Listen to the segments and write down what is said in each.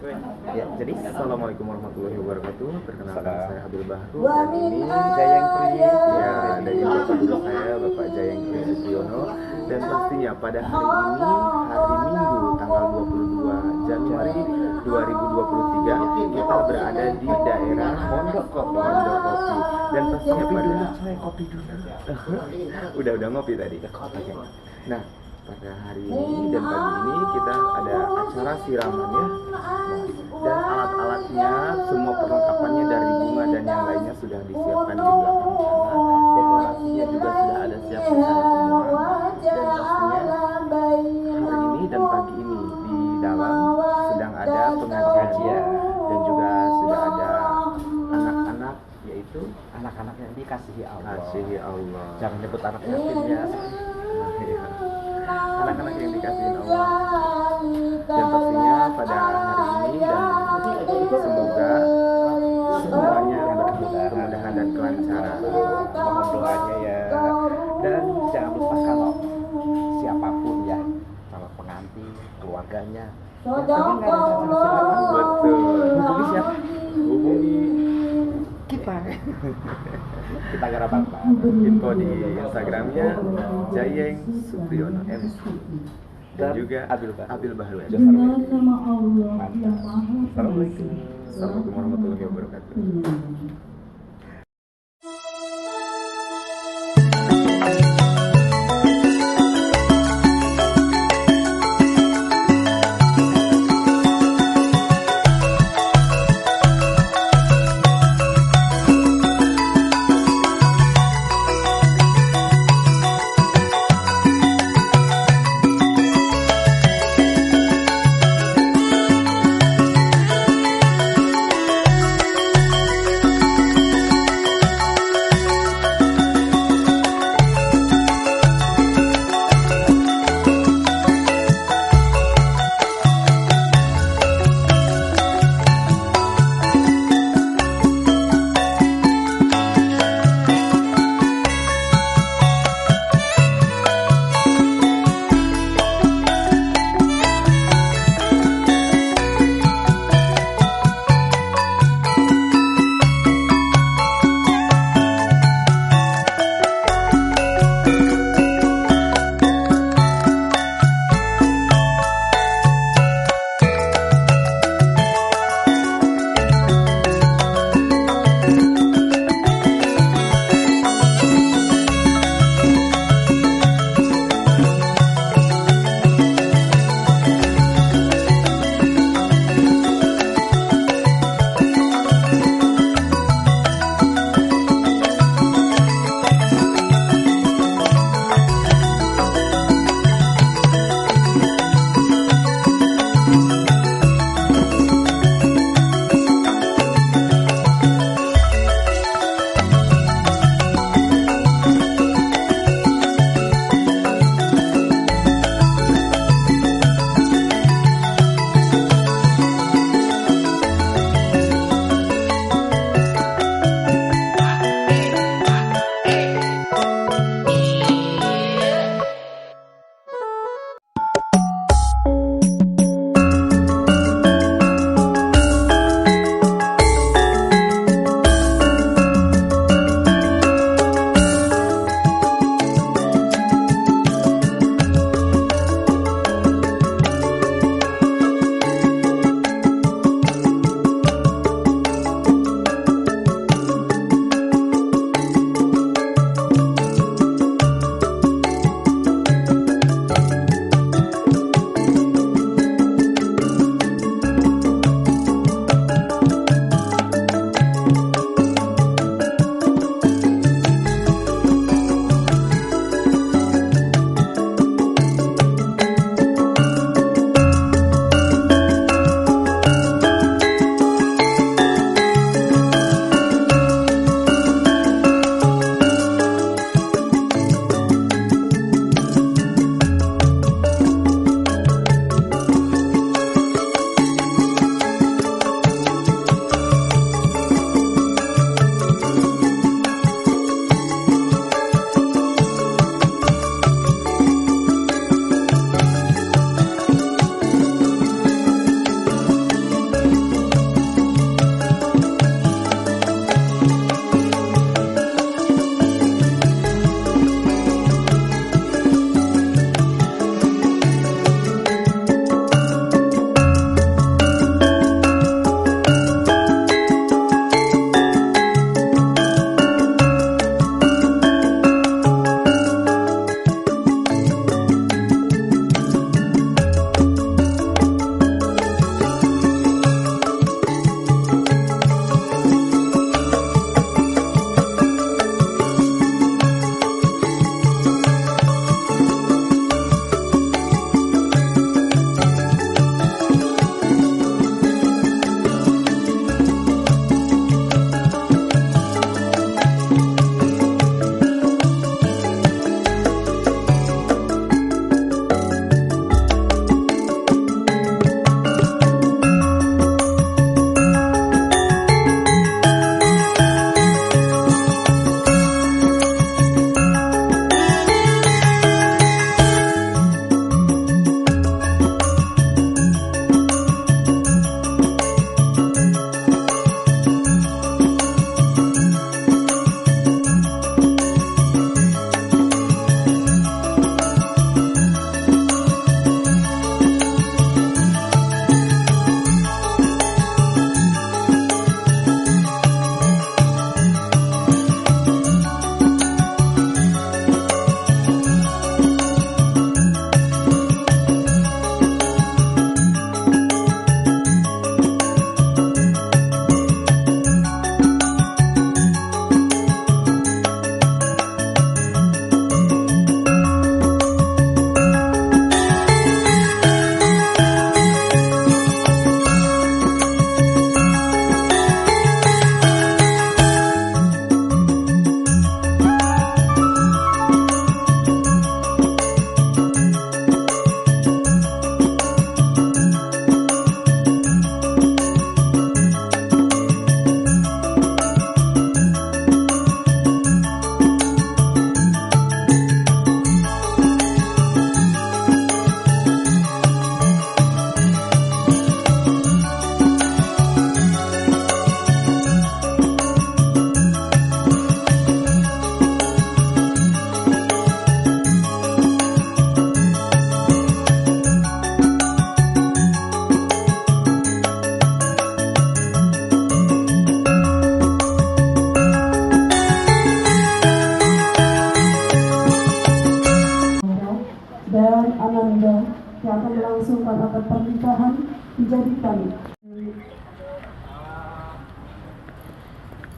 Ya, jadi assalamualaikum warahmatullahi wabarakatuh. Perkenalkan saya Habib Bahru dan dan ini Jayeng Pri. Ya, dari bapak guru saya Bapak Jayeng Pri Supriyono. Dan pastinya pada hari ini, hari Minggu tanggal 22 Januari 2023, kita berada di daerah Pondok Kopi. Dan pastinya pada kopi dulu. udah ngopi tadi. Nah, pada hari ini dan pagi ini kita ada acara siraman ya, dan alat-alatnya semua perlengkapannya dari bunga dan yang lainnya sudah disiapkan di belakang sana. Dekorasinya juga sudah ada siap di sana semua. Dan pastinya hari ini dan pagi ini di dalam sedang ada pengajian dan juga sudah ada anak-anak, yaitu Anak-anak yang dikasihi Allah. kasihi Allah. Jangan nyebut anak yatim ya. Anak-anak yang dikasihi Allah. Dan pastinya pada hari ini dan semoga semuanya berkemudahan dan kelancaran. Mohon doanya ya. Dan jangan lupa kalau siapapun ya, kalau pengantin, keluarganya, Betul. hubungi siapa? Hubungi Kita. Kita gak apa-apa. info di Instagramnya Jayeng Supriyono MC dan juga Abil Bahru. Dengan nama Allah yang Maha Assalamualaikum. Assalamualaikum warahmatullahi wabarakatuh.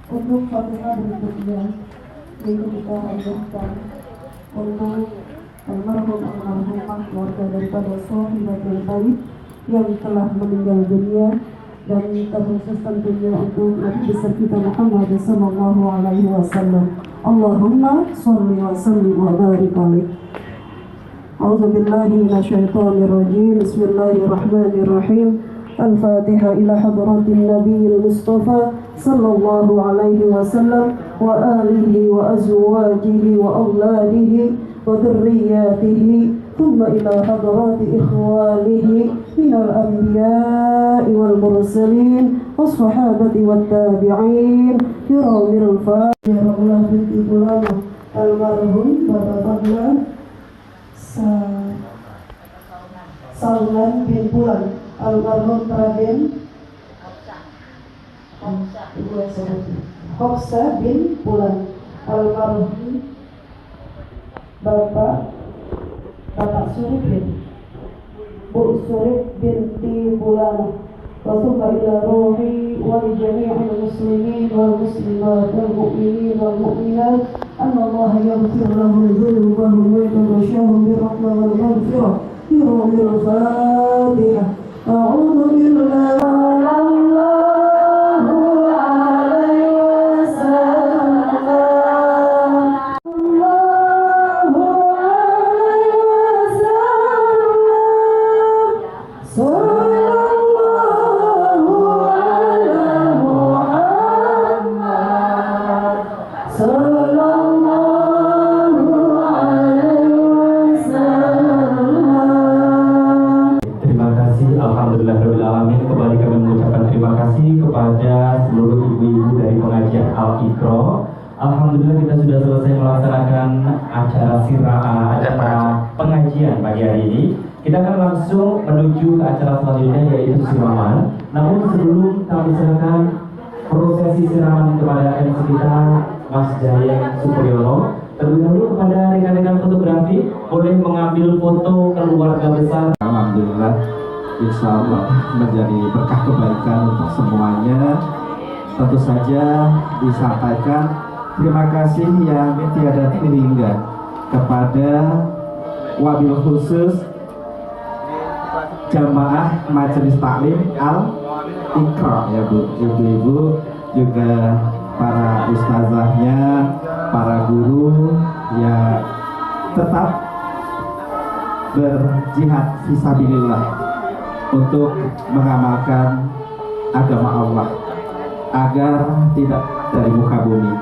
Untuk Fatihah berikutnya yaitu kita ajarkan untuk almarhum almarhumah keluarga daripada Sohibatul Bait yang telah meninggal dunia, dan terkhusus tentunya untuk Nabi besar kita Muhammad sallallahu alaihi wasallam. Allahumma sholli wa sallim wa barik alaihi. A'udzu billahi minasyaitonir rajim. Bismillahirrahmanirrahim. Al-Fatihah ila hadratin Nabiyil Mustafa sallallahu alaihi wasallam wa alihi wa azwajihi wa auladihi wa dhurriyyatihi, thumma ila hadrati ikhwanihi minal anbiya'i wal mursalin was sahabati wat tabi'in kiramil fatiha binti ulama almarhum Bapak Fadlan Salman bin Bulan, almarhum Raden Hofsa bin Bulan, almarhum Bapak Surip bin Bu Surip binti Bulan. وثم إلى روحي ولجميع المسلمين والمسلمات والمؤمنين والمؤمنات أن الله يغفر لهم ذنوبهم ويتغشاهم بالرحمة والمغفرة في روح الفاتحة. أعوذ بالله Alhamdulillahirrahmanirrahim. Kembali kami mengucapkan terima kasih kepada seluruh ibu-ibu dari pengajian Al-Iqra. Alhamdulillah kita sudah selesai melaksanakan acara pengajian pagi hari ini. Kita akan langsung menuju ke acara selanjutnya, yaitu siraman. Namun sebelum kami serahkan prosesi siraman kepada MC kita Mas Jayeng Supriyono, terlebih dahulu kepada rekan-rekan fotografi boleh mengambil foto keluarga besar. Alhamdulillah, insya Allah menjadi berkah kebaikan untuk semuanya. Tentu saja disampaikan terima kasih yang tiada terhingga kepada wabil khusus Jamaah Majelis Taklim Al-Iqra, ya Bu, ibu-ibu, juga para ustazahnya, para guru yang tetap berjihad fisabilillah untuk mengamalkan agama Allah agar tidak dari muka bumi,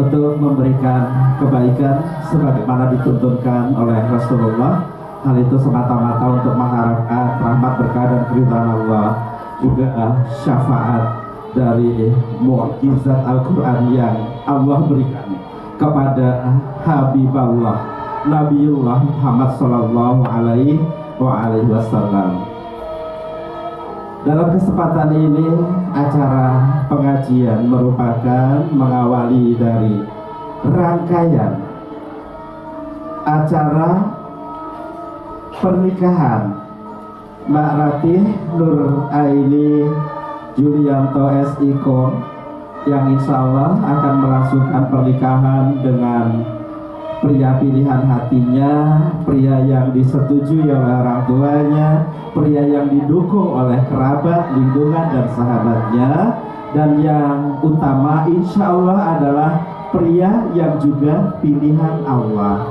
untuk memberikan kebaikan sebagaimana dituntunkan oleh Rasulullah. Hal itu semata-mata untuk mengharapkan rahmat, berkah dan keridhaan Allah, juga syafaat dari mukjizat Al-Quran yang Allah berikan kepada Habibullah Nabiullah Muhammad sallallahu alaihi wasallam. Dalam kesempatan ini, acara pengajian merupakan mengawali dari rangkaian acara pernikahan Mbak Ratih Nur Aini Julianto S.I.Kom yang insya Allah akan melangsungkan pernikahan dengan pria pilihan hatinya, pria yang disetujui oleh orang tuanya, pria yang didukung oleh kerabat, lingkungan dan sahabatnya, dan yang utama insya Allah adalah pria yang juga pilihan Allah,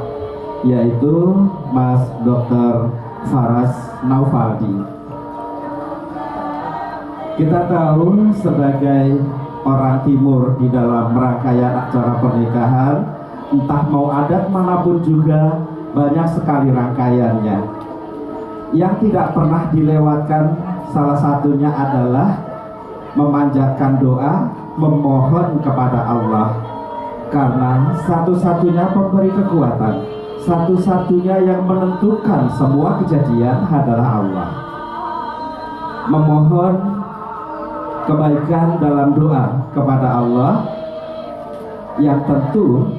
yaitu Mas Dr. Faras Naufaldi. Kita tahu sebagai orang timur di dalam rangkaian acara pernikahan, entah mau adat manapun juga banyak sekali rangkaiannya. Yang tidak pernah dilewatkan salah satunya adalah memanjatkan doa, memohon kepada Allah, karena satu-satunya pemberi kekuatan, satu-satunya yang menentukan semua kejadian adalah Allah. Memohon kebaikan dalam doa kepada Allah yang tentu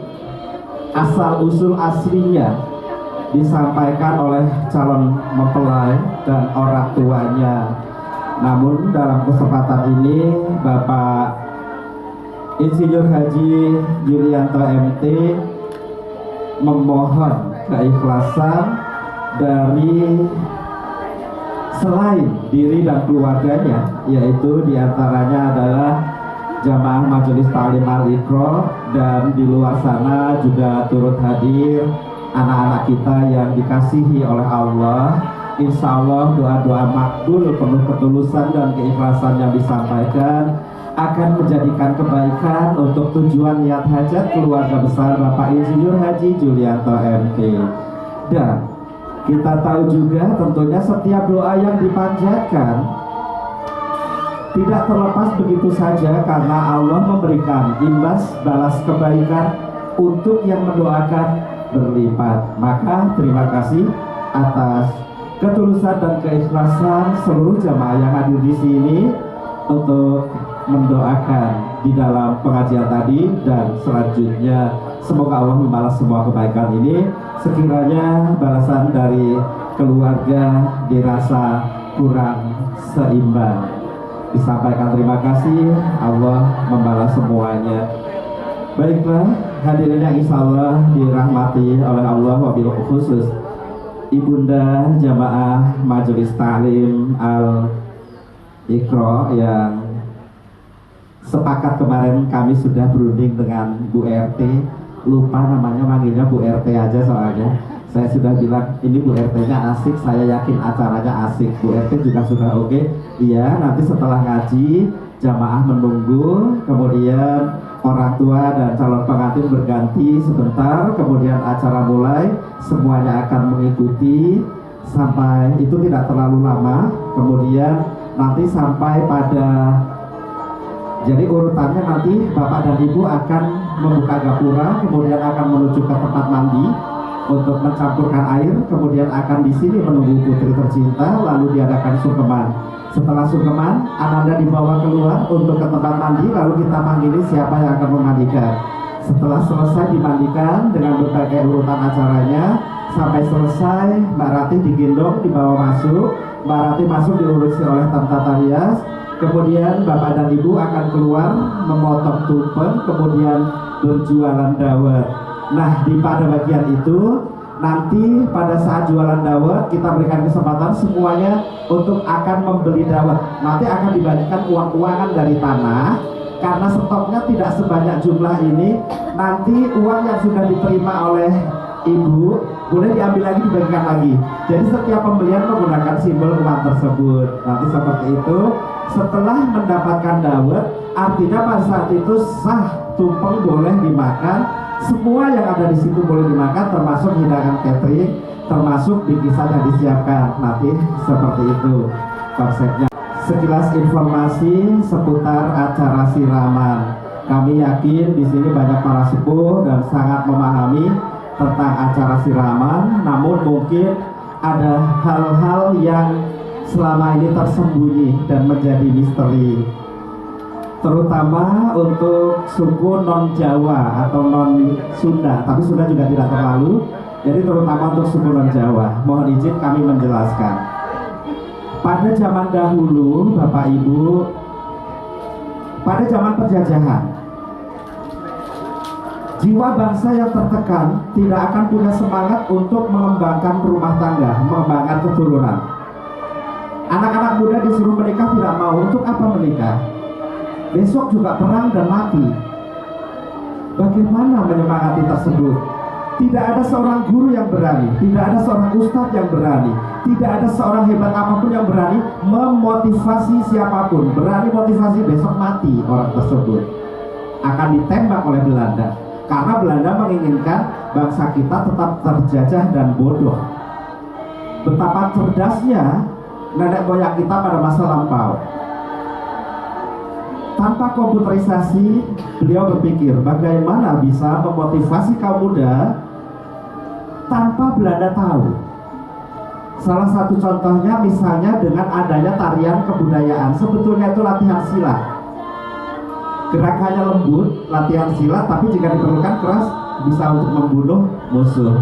asal usul aslinya disampaikan oleh calon mempelai dan orang tuanya. Namun dalam kesempatan ini Bapak Insinyur Haji Yulianto MT memohon keikhlasan dari selain diri dan keluarganya, yaitu diantaranya adalah jamaah Majelis Ta'lim Al-Iqra, dan di luar sana juga turut hadir anak-anak kita yang dikasihi oleh Allah. Insya Allah doa-doa makbul penuh ketulusan dan keikhlasan yang disampaikan akan menjadikan kebaikan untuk tujuan niat hajat keluarga besar Bapak Insinyur Haji Yulianto MT. Dan kita tahu juga tentunya setiap doa yang dipanjatkan tidak terlepas begitu saja, karena Allah memberikan imbas balas kebaikan untuk yang mendoakan berlipat. Maka terima kasih atas ketulusan dan keikhlasan seluruh jamaah yang hadir di sini untuk mendoakan di dalam pengajian tadi, dan selanjutnya semoga Allah membalas semua kebaikan ini. Sekiranya balasan dari keluarga dirasa kurang seimbang, disampaikan terima kasih, Allah membalas semuanya. Baiklah, hadirin yang insya Allah dirahmati oleh Allah, wabil khusus Ibunda jamaah Majelis Ta'lim Al-Iqra yang sepakat kemarin kami sudah berunding dengan Bu RT, lupa namanya, manggilnya Bu RT aja soalnya. Saya sudah bilang ini Bu RT-nya asik, saya yakin acaranya asik. Bu RT juga sudah oke. Iya, nanti setelah ngaji jamaah menunggu, kemudian orang tua dan calon pengantin berganti sebentar, kemudian acara mulai, semuanya akan mengikuti sampai itu tidak terlalu lama. Kemudian nanti sampai pada, jadi urutannya nanti Bapak dan Ibu akan membuka gapura, kemudian akan menuju ke tempat mandi untuk mencampurkan air, kemudian akan di sini menunggu putri tercinta, lalu diadakan sungkeman. Setelah sungkeman, Ananda dibawa keluar untuk ke tempat mandi, lalu kita manggili siapa yang akan memandikan. Setelah selesai dimandikan dengan berbagai urutan acaranya, sampai selesai Mbak Ratih digendong dibawa masuk. Mbak Ratih masuk diurusi oleh Tata Rias. Kemudian Bapak dan Ibu akan keluar memotong tumpeng, kemudian berjualan dawet. Nah, di pada bagian itu nanti pada saat jualan dawet kita berikan kesempatan semuanya untuk akan membeli dawet. Nanti akan dibagikan uang-uangan dari tanah, karena stoknya tidak sebanyak jumlah ini. Nanti uang yang sudah diterima oleh Ibu boleh diambil lagi, dibagikan lagi. Jadi setiap pembelian menggunakan simbol uang tersebut. Nanti seperti itu. Setelah mendapatkan dawet, artinya pada saat itu sah, tumpeng boleh dimakan. Semua yang ada di situ boleh dimakan, termasuk hidangan catering, termasuk bingkisan yang disiapkan. Nanti seperti itu konsepnya. Sekilas informasi seputar acara siraman. Kami yakin di sini banyak para sepuh dan sangat memahami tentang acara siraman. Namun mungkin ada hal-hal yang selama ini tersembunyi dan menjadi misteri, terutama untuk suku non-Jawa atau non-Sunda, tapi Sunda juga tidak terlalu. Jadi terutama untuk suku non-Jawa, mohon izin kami menjelaskan. Pada zaman dahulu, Bapak Ibu, pada zaman penjajahan, jiwa bangsa yang tertekan tidak akan punya semangat untuk mengembangkan rumah tangga, mengembangkan keturunan. Anak-anak muda disuruh menikah tidak mau. Untuk apa menikah? Besok juga perang dan mati. Bagaimana menyemangati tersebut? Tidak ada seorang guru yang berani, tidak ada seorang ustadz yang berani, tidak ada seorang hebat apapun yang berani memotivasi siapapun. Berani motivasi, besok mati orang tersebut, akan ditembak oleh Belanda. Karena Belanda menginginkan bangsa kita tetap terjajah dan bodoh. Betapa cerdasnya nenek moyang kita pada masa lampau. Tanpa komputerisasi, beliau berpikir bagaimana bisa memotivasi kaum muda tanpa Belanda tahu. Salah satu contohnya misalnya dengan adanya tarian kebudayaan. Sebetulnya itu latihan silat. Gerakannya lembut, latihan silat, tapi jika diperlukan keras bisa untuk membunuh musuh.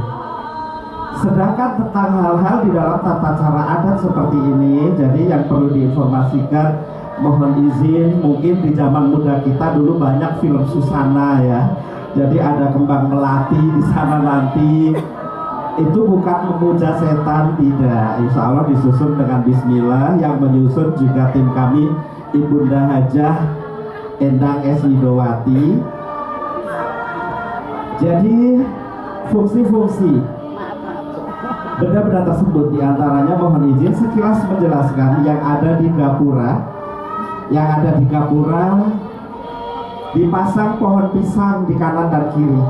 Sedangkan tentang hal-hal di dalam tata cara adat seperti ini, jadi yang perlu diinformasikan mohon izin, mungkin di zaman muda kita dulu banyak film Susana ya. Jadi ada kembang melati di sana nanti. Itu bukan memuja setan, tidak. Insya Allah disusun dengan bismillah. Yang menyusun juga tim kami, Ibunda Hajah Endang S. Widowati. Jadi fungsi-fungsi benda-benda tersebut diantaranya mohon izin sekilas menjelaskan yang ada di gapura. Yang ada di gapura dipasang pohon pisang di kanan dan kiri.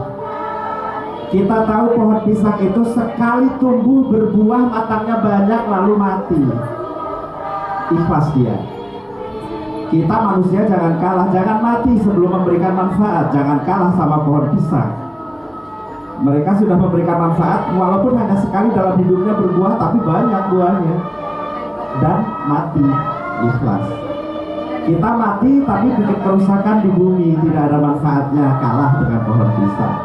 Kita tahu pohon pisang itu sekali tumbuh berbuah matangnya banyak lalu mati. Ikhlas dia. Kita manusia jangan kalah, jangan mati sebelum memberikan manfaat, jangan kalah sama pohon pisang. Mereka sudah memberikan manfaat walaupun hanya sekali dalam hidupnya berbuah, tapi banyak buahnya dan mati. Ikhlas. Kita mati tapi bikin kerusakan di bumi, tidak ada manfaatnya, kalah dengan pohon pisang.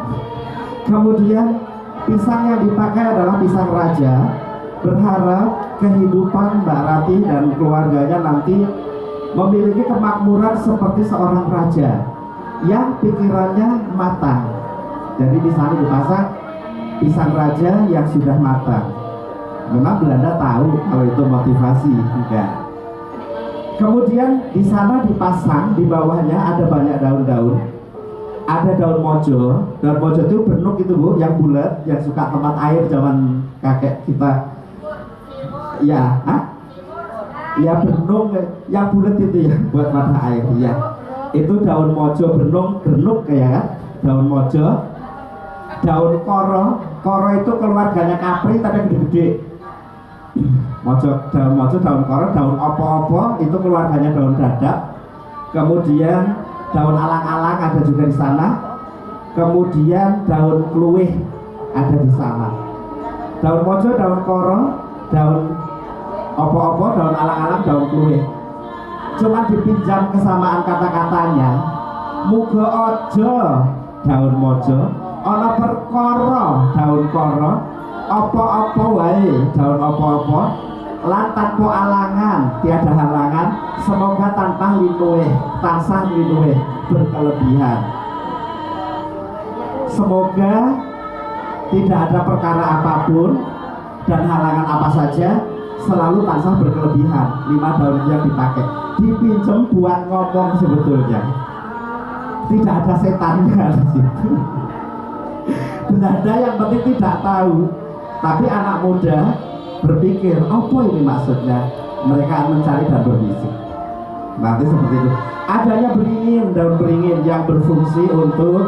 Kemudian pisang yang dipakai adalah pisang raja. Berharap kehidupan Mbak Ratih dan keluarganya nanti memiliki kemakmuran seperti seorang raja yang pikirannya matang. Jadi di sana dipasang pisang raja yang sudah matang. Memang Belanda tahu kalau itu motivasi juga. Kemudian di sana dipasang, di bawahnya ada banyak daun-daun. Ada daun mojo. Daun mojo itu bernuk itu Bu, yang bulat, yang suka tempat air zaman kakek kita. Ya, ya bernuk, yang bulat itu ya buat mata air. Ya, itu daun mojo bernuk kayak kan? Daun mojo. Daun koro, koro itu keluarganya kapri tapi gede-gede. Daun mojo, daun koro, daun opo-opo itu keluarganya daun dadap. Kemudian daun alang-alang ada juga di sana. Kemudian daun kluwih ada di sana. Daun mojo, daun koro, daun opo-opo, daun alang-alang, daun kluwih. Cuma dipinjam kesamaan kata-katanya. Muga ojo daun mojo, ana perkara daun koro, apa-apa wae daun apa-apa, lan tanpa alangan, tiada halangan, semoga tanpa linuweh, tansah linuweh berkelebihan. Semoga tidak ada perkara apapun dan halangan apa saja selalu tansah berkelebihan. 5 daun yang dipakai dipinjam buat ngomong sebetulnya. Tidak ada setannya di situ. Belanda yang penting tidak tahu, tapi anak muda berpikir, apa ini maksudnya? Mereka mencari dan berbisik. Nanti seperti itu. Adanya beringin, daun beringin yang berfungsi untuk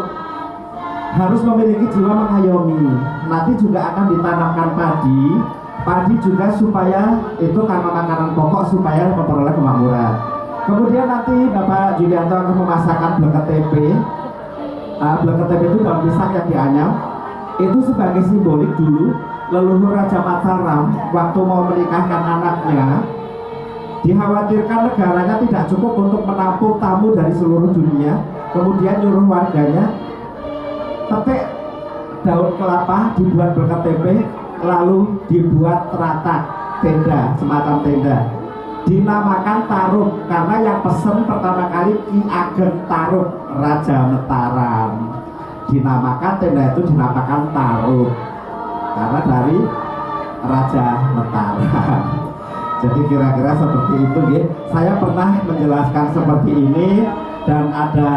harus memiliki jiwa mengayomi. Nanti juga akan ditanamkan padi. Padi juga supaya itu karena makanan pokok supaya memperoleh kemakmuran. Kemudian nanti Bapak Julianto akan memasakkan bleket tempe. Bleket tempe itu daun pisang yang dianyam. Itu sebagai simbolik dulu leluhur Raja Mataram waktu mau menikahkan anaknya, dikhawatirkan negaranya tidak cukup untuk menampung tamu dari seluruh dunia. Kemudian nyuruh warganya petik daun kelapa, dibuat bleket tempe, lalu dibuat teratak tenda, semacam tenda, dinamakan Taruk karena yang pesen pertama kali Ki Ageng Taruk, Raja Mataram. Dinamakan tenda itu dinamakan Taruk karena dari Raja Mataram. Jadi kira-kira seperti itu ya. Saya pernah menjelaskan seperti ini dan ada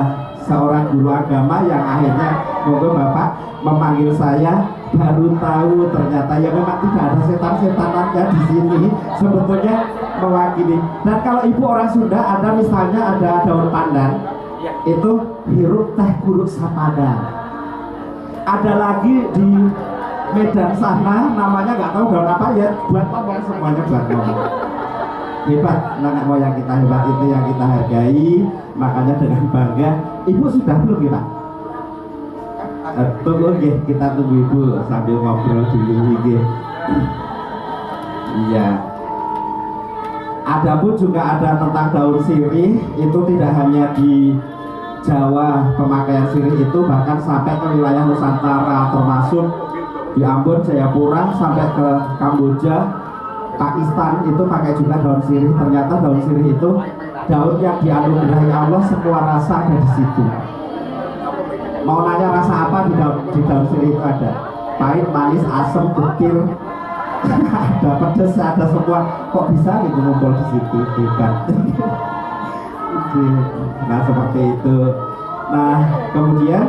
seorang guru agama yang akhirnya monggo Bapak memanggil saya, baru tahu ternyata ya memang tidak ada setan-setanannya di sini, sebetulnya mewakili. Dan kalau ibu orang Sunda ada misalnya ada daun pandan, itu hirup teh kuruk sapada. Ada lagi di Medan sana namanya nggak tahu daun apa ya, buat ngomong semuanya buat ngomong. Hebat nenek moyang kita, hebat, itu yang kita hargai. Makanya dengan bangga. Ibu sudah belum ya Pak? Tunggu ya, kita tunggu ibu sambil ngobrol dulu ya. Iya. Adapun juga ada tentang daun sirih, itu tidak hanya di Jawa pemakaian sirih itu, bahkan sampai ke wilayah Nusantara termasuk di Ambon, Jayapura, sampai ke Kamboja, Pakistan itu pakai juga daun sirih. Ternyata daun sirih itu daun yang dianugerahi Allah, semua rasa ada di situ. Mau nanya rasa apa di daun sirih itu ada pahit, manis, asam, getir, ada pedas, ada semua. Kok bisa gitu ngumpul di situ? Hebat. Nah seperti itu. Nah kemudian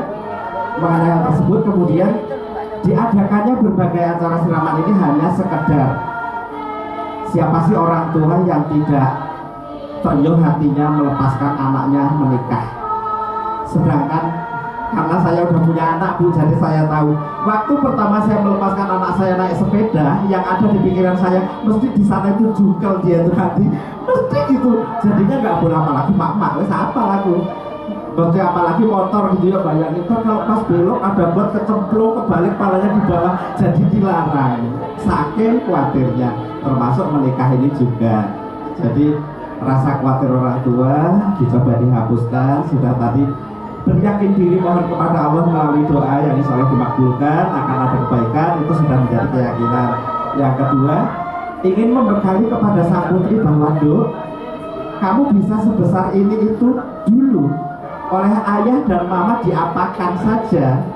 mengenai hal tersebut, kemudian diadakannya berbagai acara siraman ini hanya sekedar siapa sih orang tua yang tidak terenyuh hatinya melepaskan anaknya menikah. Sedangkan karena saya udah punya anak Bu, jadi saya tahu waktu pertama saya melepaskan anak saya naik sepeda, yang ada di pikiran saya mesti di sana itu jungkel dia tuh nanti, mesti gitu. Jadinya nggak boleh apalagi mak wes apa lagu, mesti apalagi motor gitu ya, bayangin kan kalau pas belok ada buat kecemplung kebalik palanya di bawah, jadi dilarang. Saking khawatirnya, termasuk menikah ini juga. Jadi rasa khawatir orang tua dicoba dihapuskan. Sudah tadi beryakin diri mohon kepada Allah melalui doa yang insya Allah dimakbulkan, akan ada kebaikan, itu sudah menjadi keyakinan. Yang kedua, ingin membekali kepada sang putri bahwa Dok, kamu bisa sebesar ini itu dulu oleh ayah dan mama diapakan saja,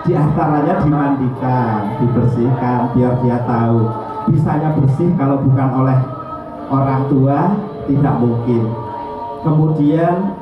di antaranya dimandikan, dibersihkan, biar dia tahu bisanya bersih kalau bukan oleh orang tua tidak mungkin. Kemudian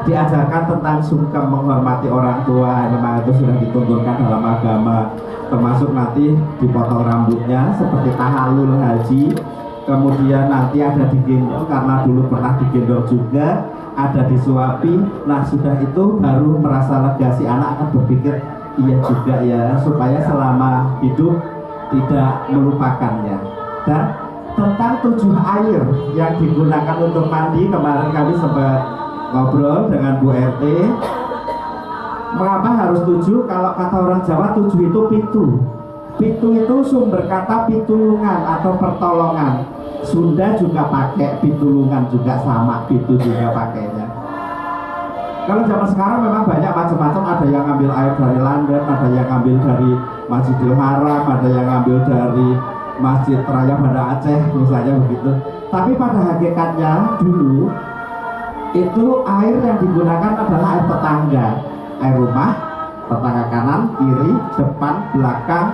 diajarkan tentang sungkem menghormati orang tua, memang itu sudah dituntunkan dalam agama, termasuk nanti dipotong rambutnya seperti tahallul haji. Kemudian nanti ada digendong, karena dulu pernah digendong juga, ada disuapi. Nah sudah itu baru merasa lega, si anak akan berpikir iya juga ya, supaya selama hidup tidak melupakannya. Dan tentang 7 air yang digunakan untuk mandi, kemarin kami sempat ngobrol dengan Bu RT, mengapa harus 7? Kalau kata orang Jawa 7 itu pitu. Pitu itu sumber kata pitulungan atau pertolongan. Sunda juga pakai pitulungan, juga sama, pitu juga pakainya. Kalau zaman sekarang memang banyak macam-macam, ada yang ngambil air dari London, ada yang ngambil dari Masjidil Haram, ada yang ngambil dari Masjid Raya Banda Aceh misalnya begitu. Tapi pada hakikatnya dulu itu air yang digunakan adalah air tetangga, air rumah, tetangga kanan, kiri, depan, belakang,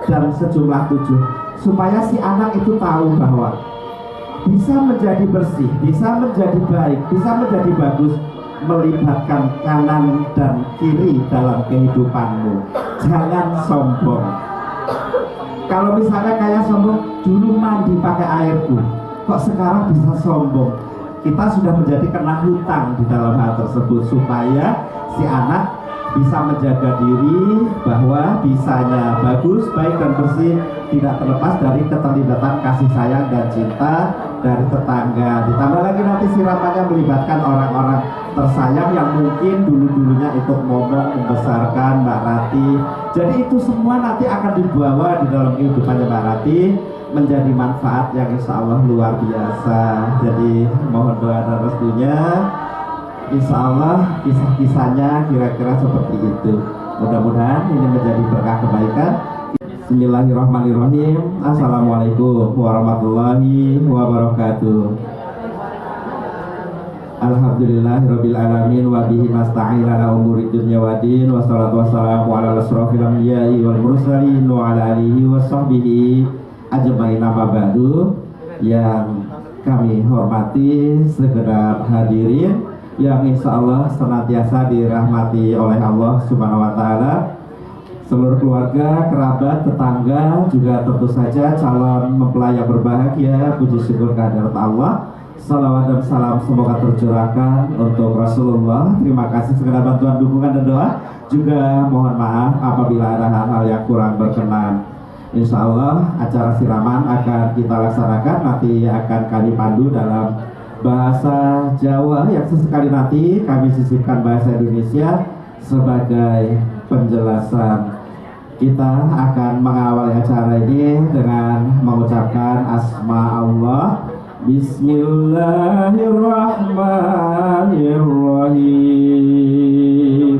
dan sejumlah 7, supaya si anak itu tahu bahwa bisa menjadi bersih, bisa menjadi baik, bisa menjadi bagus melibatkan kanan dan kiri dalam kehidupanmu. Jangan sombong. Kalau misalnya kayak sombong, dulu mandi pakai airku, kok sekarang bisa sombong? Kita sudah menjadi kena hutang di dalam hal tersebut, supaya si anak bisa menjaga diri bahwa bisanya bagus, baik dan bersih, tidak terlepas dari keterlibatan kasih sayang dan cinta dari tetangga. Ditambah lagi nanti siramannya melibatkan orang-orang tersayang yang mungkin dulu-dulunya ikut ngomong membesarkan Mbak Rati. Jadi itu semua nanti akan dibawa di dalam kehidupannya Mbak Rati, menjadi manfaat yang insya Allah luar biasa. Jadi mohon doa dan restunya, insya Allah kisah-kisahnya kira-kira seperti itu. Mudah-mudahan ini menjadi berkah kebaikan. Bismillahirrahmanirrahim. Assalamualaikum warahmatullahi wabarakatuh. Alhamdulillahirabbil alamin wa bihi nasta'in ala umuri dunya waddin, wassalatu wassalamu ala asrofil anbiya'i wal mursalin wa ala alihi wa sahbihi ajmain. Amma ba'du. Yang kami hormati segenap hadirin yang insya Allah senantiasa dirahmati oleh Allah Subhanahu wa Ta'ala, seluruh keluarga, kerabat, tetangga, juga tentu saja calon mempelai yang berbahagia. Puji syukur kehadirat Allah, salawat dan salam semoga tercurahkan untuk Rasulullah. Terima kasih segala bantuan, dukungan dan doa. Juga mohon maaf apabila ada hal-hal yang kurang berkenan. Insya Allah acara siraman akan kita laksanakan, nanti akan kami pandu dalam bahasa Jawa yang sesekali nanti kami sisipkan bahasa Indonesia sebagai penjelasan. Kita akan mengawali acara ini dengan mengucapkan asma Allah. Bismillahirrahmanirrahim.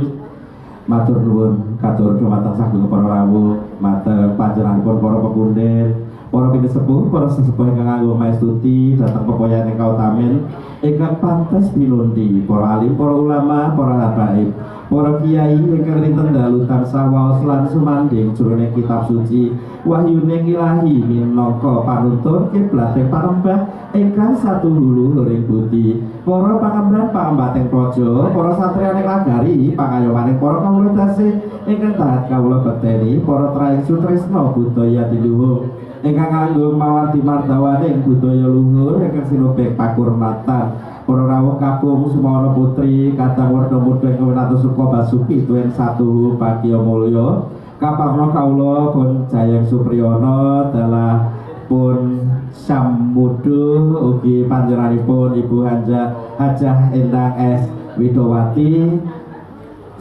Matur nuwun katur dumateng saking para rawuh, mateng panjenenganipun para pepunden, para bini sepuh, para sesepuh ingkang nganggo maestuti dhateng pepoyan ingkang utamin ingkang pantes pinundi, para alim, para ulama, para habaib, para kiai ingkang rinten dalu tansah waos lan sumanding jroning kitab suci wahyuning ilahi minangka panutur kiblating panembah ingkang satuhulu luring budi, para pangemban-pangembating praja, para satriyaning nagari, pangayomaning para kawula dasih ingkang taat kawula bekteni, para traing sutresna budaya tiluhur ingkang nganggo mawardi mardawaning budaya luhur ingkang sinebik pakurmatan, para rawuh kakung Sumono putri kadang warna muda ingkang winatos suka basuki tuwin satu bagya mulya kapangna kawula pun Jayeng Supriyono dalah pun sammudu ugi panjenenganipun Ibu Hajah Endang S Widowati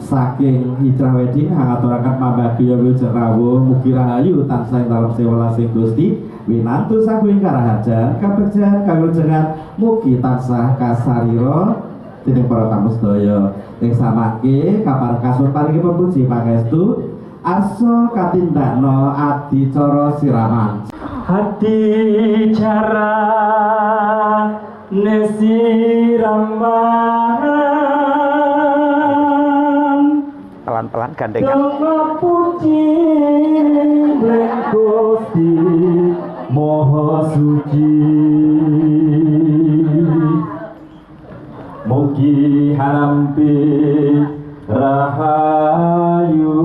saking Hijrah Wedding ngaturaken pambagya wilujeng rawuh mugi rahayu tansah ing dalem sewelasing Gusti winantu saguing karahajan kabegjan kawilujengan mugi tansah kasarira dening para tamu sedaya ing samangke kaparing kasun paringipun puji pangestu arsa katindakna adicara siraman adicara nesiraman Pelan-pelan gandengan. Sama puji Blen Gusti Maha Suci mugi harampi rahayu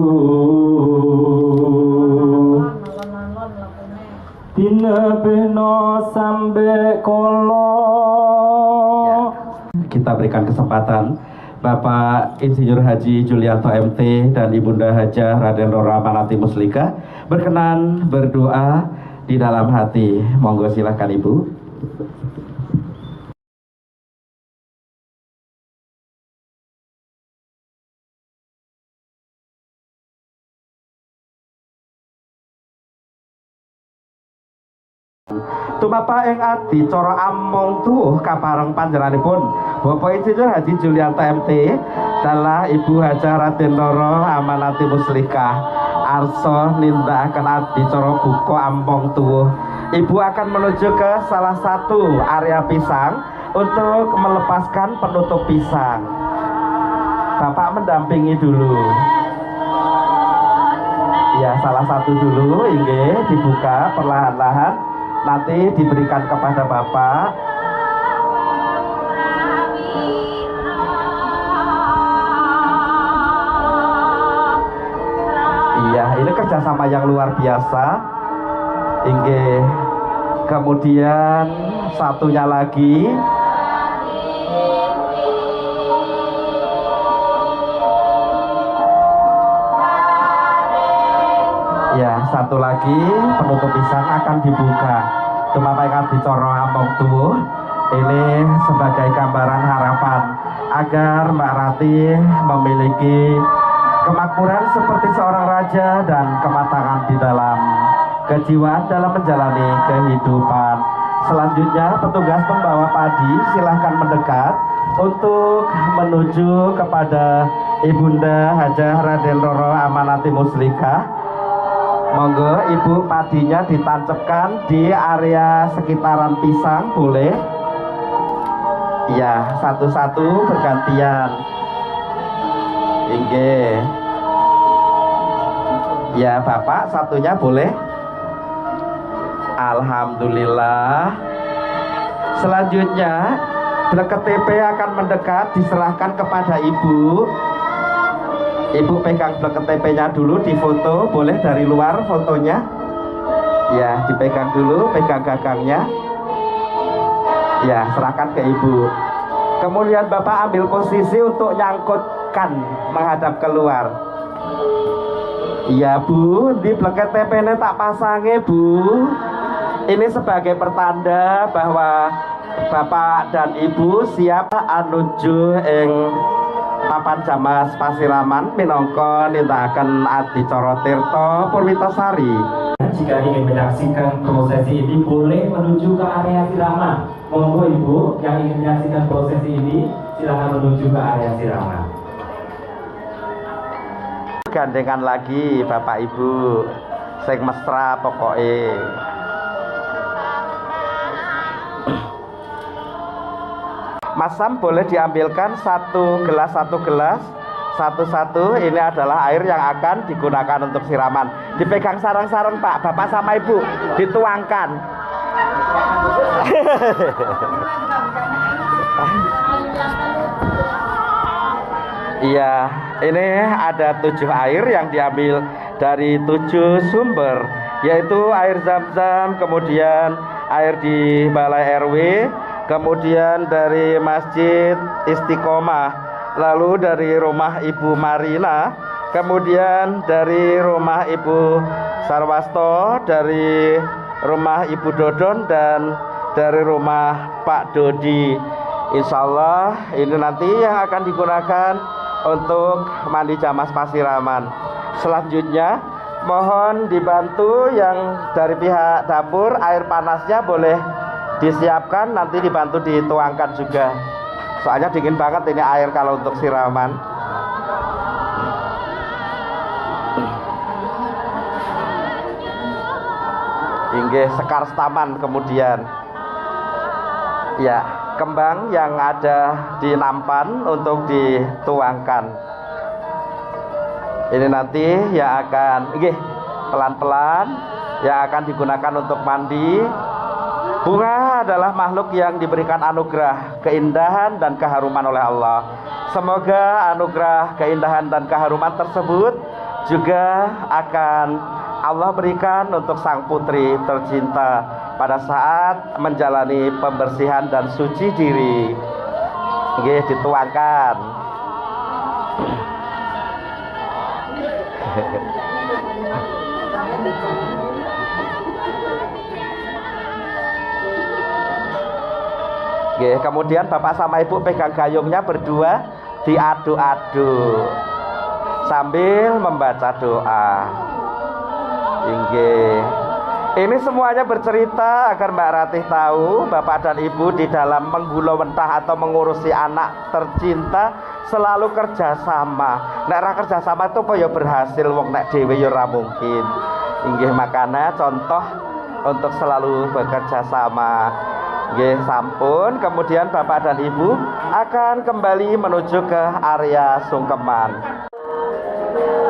dina beno sambe kolo. kita berikan kesempatan Bapak Insinyur Haji Julianto MT dan Ibunda Hajah Raden Roro Amanati Muslika berkenan berdoa di dalam hati. Monggo silahkan Ibu. Tumapa ing adicara among tuwuh kapareng panjenenganipun Bapak Insinyur Haji Julianto MT dalah Ibu Hajah Raden Roro Amanati Muslika arsa nindakaken adicara buka among tuwuh. Ibu akan menuju ke salah satu area pisang untuk melepaskan penutup pisang. Bapak mendampingi dulu. Ya, salah satu dulu inggih dibuka perlahan-lahan. Nanti diberikan kepada Bapak. Iya, ini kerjasama yang luar biasa. Inggih. Kemudian satunya lagi. Ya, satu lagi penutup pisang akan dibuka. Tumapa ingkang dicara among tuwuh ini sebagai gambaran harapan agar Mbak Rati memiliki kemakmuran seperti seorang raja dan kematangan di dalam kejiwaan dalam menjalani kehidupan. Selanjutnya petugas pembawa padi silahkan mendekat untuk menuju kepada Ibunda Hajah Raden Roro Amanati Muslika. Monggo Ibu padinya ditancapkan di area sekitaran pisang, boleh? Ya, satu-satu bergantian. Inggih. Ya, Bapak satunya boleh? Alhamdulillah. Selanjutnya, blek KTP akan mendekat diserahkan kepada Ibu. Ibu pegang blek KTP-nya dulu, difoto, boleh dari luar fotonya? Ya, dipegang dulu, pegang gagangnya. Ya, serahkan ke Ibu. Kemudian Bapak ambil posisi untuk nyangkutkan menghadap keluar. Iya Bu, di blek KTP-nya tak pasangnya Bu. Ini sebagai pertanda bahwa Bapak dan Ibu siap anuju ing papan Jamas Pasiraman minangka nindakaken adicara tirta Purwitasari. Jika ingin menyaksikan prosesi ini boleh menuju ke area siraman. Monggo Ibu yang ingin menyaksikan prosesi ini silakan menuju ke area siraman. Gandengan lagi Bapak Ibu, sing mesra pokoknya. Mas Sam boleh diambilkan satu gelas satu-satu. Ini adalah air yang akan digunakan untuk siraman. Dipegang sarang-sarang Pak, Bapak sama Ibu, dituangkan. Iya, ini ada 7 air yang diambil dari 7 sumber, yaitu air Zam-Zam, kemudian air di Balai RW, kemudian dari Masjid Istiqomah, lalu dari rumah Ibu Marina, kemudian dari rumah Ibu Sarwasto, dari rumah Ibu Dodon, dan dari rumah Pak Dodi. Insya Allah ini nanti yang akan digunakan untuk mandi Jamas Pasiraman. Selanjutnya mohon dibantu yang dari pihak dapur, air panasnya boleh disiapkan, nanti dibantu dituangkan juga. Soalnya dingin banget ini air kalau untuk siraman. Inggih sekar staman, kemudian ya kembang yang ada di nampan untuk dituangkan. Ini nanti yang akan pelan-pelan yang akan digunakan untuk mandi. Bunga adalah makhluk yang diberikan anugerah, keindahan dan keharuman oleh Allah. Semoga anugerah, keindahan dan keharuman tersebut juga akan Allah berikan untuk sang putri tercinta pada saat menjalani pembersihan dan suci diri. Dituangkan. Kemudian Bapak sama Ibu pegang gayungnya berdua, diadu-adu sambil membaca doa. Ini semuanya bercerita agar Mbak Ratih tahu Bapak dan Ibu di dalam menggula mentah atau mengurusi anak tercinta selalu kerjasama. Nek ra kerjasama itu apa ya berhasil, wong nek dhewe ya ora mungkin. Makanya contoh untuk selalu bekerja sama. Sampun. Kemudian Bapak dan Ibu akan kembali menuju ke area sungkeman.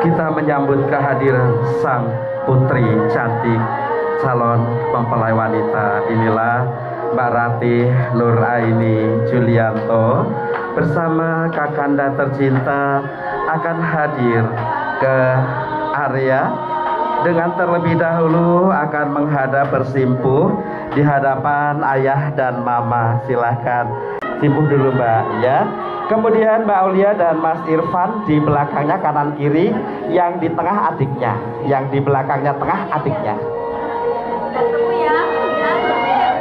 Kita menyambut kehadiran sang putri cantik, calon mempelai wanita. Inilah Mbak Ratih Nuraini Julianto bersama kakanda tercinta akan hadir ke area dengan terlebih dahulu akan menghadap bersimpuh di hadapan ayah dan mama. Silahkan simpuh dulu Mbak ya. Kemudian Mbak Aulia dan Mas Irfan di belakangnya kanan kiri, yang di tengah adiknya, yang di belakangnya tengah adiknya.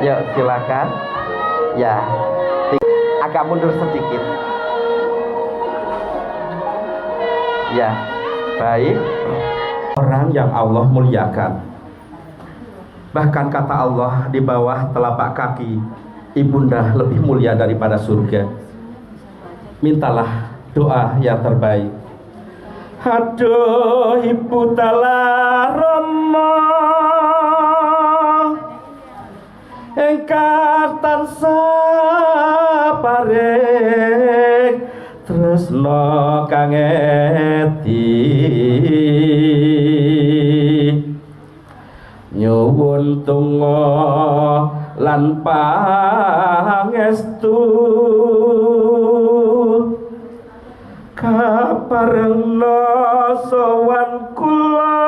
Yuk silakan. Ya, agak mundur sedikit. Ya, baik. Orang yang Allah muliakan. Bahkan kata Allah, di bawah telapak kaki ibunda lebih mulia daripada surga. Mintalah doa yang terbaik. Aduh ibu talaromo engkang tansah paring tresna kang eti, nyuwun donga lan pangestu kaparengna sowan kula,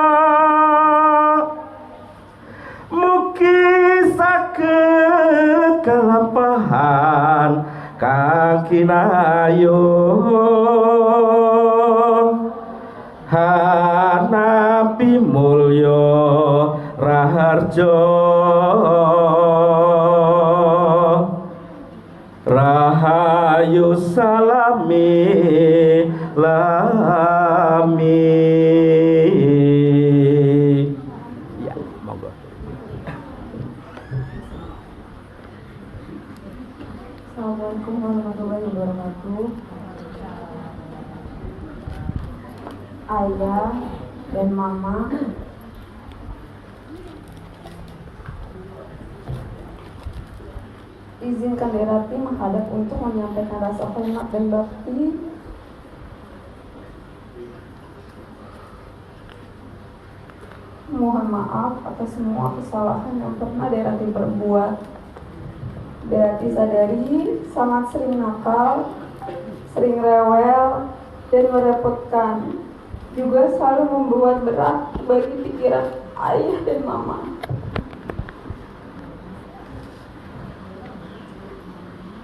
mugi saged kalampahan kang kinayuh Nabi mulya raharjo rahayu salami lami. Ya, monggo. Assalamualaikum warahmatullahi wabarakatuh. Ayah dan mama, Izinkan Derati menghadap untuk menyampaikan rasa hormat dan bakti. Mohon maaf atas semua kesalahan yang pernah Derati perbuat. Derati sadari sangat sering nakal, sering rewel, dan merepotkan. Juga selalu membuat berat bagi pikiran ayah dan mama.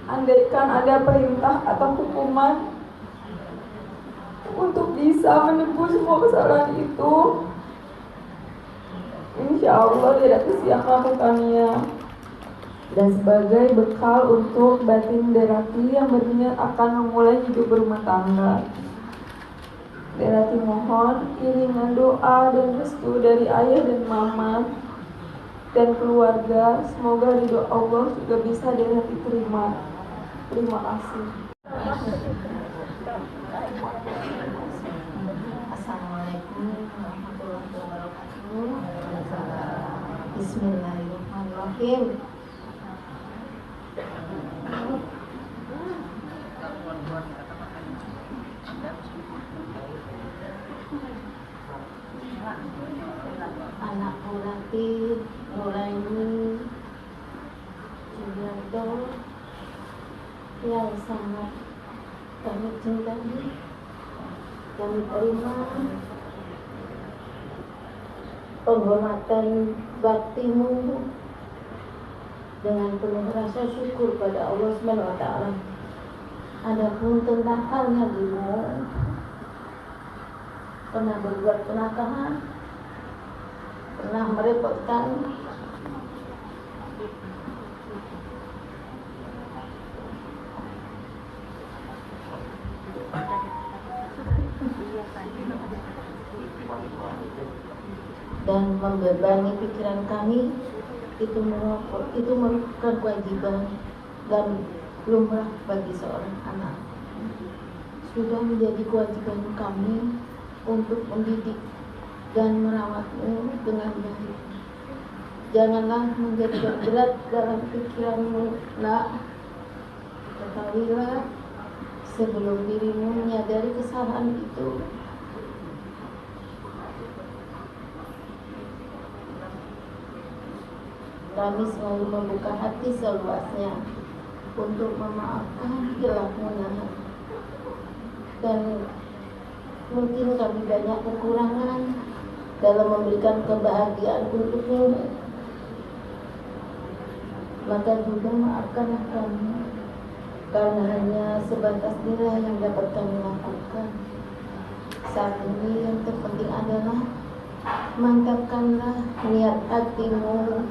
Andaikan ada perintah atau hukuman untuk bisa menebus semua kesalahan itu, insya Allah Derati siap melakukannya. Dan sebagai bekal untuk batin Derati yang berniat akan memulai hidup berumah tangga, Derati mohon iringan doa dan restu dari ayah dan mama dan keluarga. Semoga ridho Allah juga bisa Derati terima. Terima kasih. Assalamualaikum warahmatullahi wabarakatuh. Bismillahirrahmanirrahim. Anakku Latif, Nuraini, Julianto yang sangat kami cintai, kami terima penghormatan baktimu dengan penuh rasa syukur pada Allah SWT. Adapun tentang halnya dirimu pernah berbuat kenakalan, pernah merepotkan, dan membebani pikiran kami, itu merupakan kewajiban dan lumrah bagi seorang anak. Sudah menjadi kewajiban kami untuk mendidik dan merawatmu dengan baik. Janganlah menjadi berat dalam pikiranmu, nak. Ketahuilah, sebelum dirimu menyadari kesalahan itu, kami selalu membuka hati seluasnya untuk memaafkan kelakuan, dan mungkin kami banyak kekurangan dalam memberikan kebahagiaan untukmu, maka juga maafkanlah kami, karena hanya sebatas inilah yang dapat kami lakukan. Saat ini yang terpenting adalah mantapkanlah niat hatimu.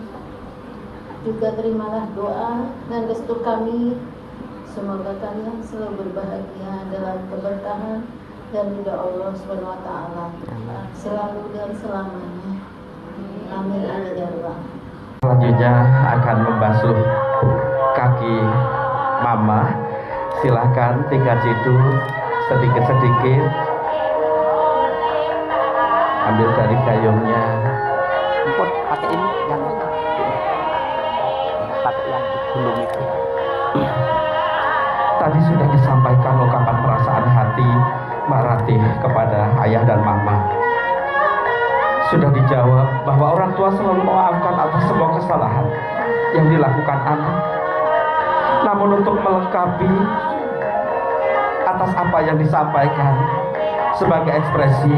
Juga terimalah doa dan restu kami. Semoga kalian selalu berbahagia dalam keberkahan dan ridha Allah SWT selalu dan selamanya. Amin amin ya Allah. Selanjutnya akan membasuh kaki mama. Silahkan tinggal cidu sedikit-sedikit. Ambil dari gayungnya. Emput pakai ini yang pakai yang gulung itu. Tadi sudah disampaikan ungkapan perasaan hati Mbak Ratih kepada ayah dan mama. Sudah dijawab bahwa orang tua selalu memaafkan atas semua kesalahan yang dilakukan anak. Namun untuk melengkapi atas apa yang disampaikan sebagai ekspresi,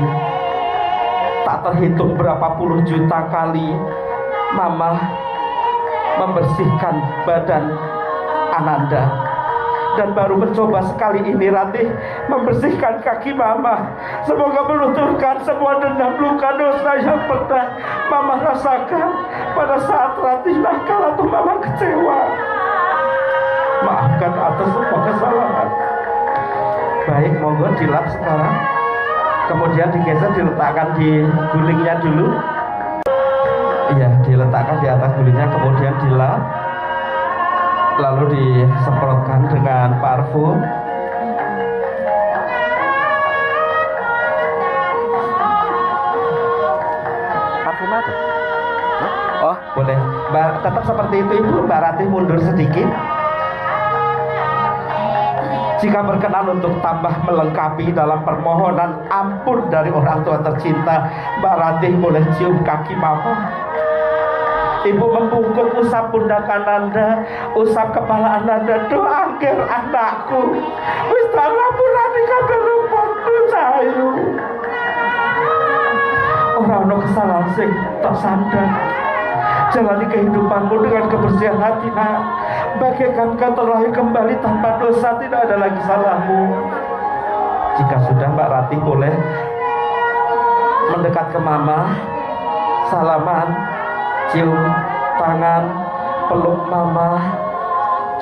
tak terhitung berapa puluh juta kali mama membersihkan badan Ananda, dan baru mencoba sekali ini Ratih membersihkan kaki mama. Semoga melunturkan semua dendam luka dosa yang pernah mama rasakan pada saat Ratih nakal atau mama kecewa. Maafkan atas semua kesalahan. Baik, monggo dilap sekarang. Kemudian digeser, diletakkan di gulingnya dulu. Iya, diletakkan di atas gulingnya, kemudian dilap, lalu disemprotkan dengan parfum. Parfum apa? Oh, boleh. Mbak, tetap seperti itu Ibu. Mbak Ratih mundur sedikit. Jika berkenan untuk tambah melengkapi dalam permohonan ampun dari orang tua tercinta, Mbak Ratih boleh cium kaki Mama. Ibu membungkuk, usap pundak Ananda, usap kepala Ananda. Doa agar anakku wis tak ngapurani kabeh luputku sayu. Ora ono kesalahan sing tak sandang. Jalani kehidupanmu dengan kebersihan hati, nak. Bagaikan kau terlahir kembali tanpa dosa, tidak ada lagi salahmu. Jika sudah, Mbak Ratih boleh mendekat ke Mama, salaman, cium tangan, peluk Mama,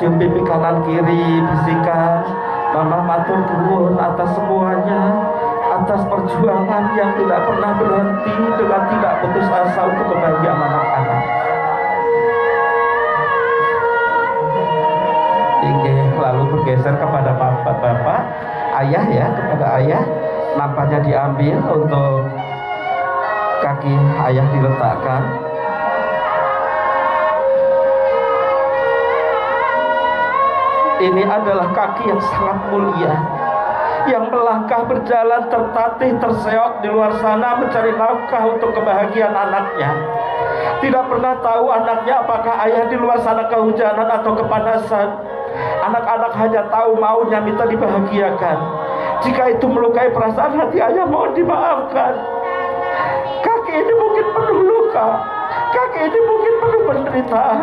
cium pipi kanan kiri, bisikan, Mama matur nuwun atas semuanya, atas perjuangan yang tidak pernah berhenti dengan tidak putus asa untuk kebahagiaan anak-anak. Lalu bergeser kepada bapak, ayah ya, kepada ayah. Nampaknya diambil untuk kaki ayah diletakkan. Ini adalah kaki yang sangat mulia, yang melangkah berjalan tertatih terseok di luar sana mencari nafkah untuk kebahagiaan anaknya. Tidak pernah tahu anaknya apakah ayah di luar sana kehujanan atau kepanasan. Anak-anak hanya tahu maunya minta dibahagiakan. Jika itu melukai perasaan hati ayah, mohon dimaafkan. Kaki ini mungkin penuh luka, kaki ini mungkin penuh penderitaan.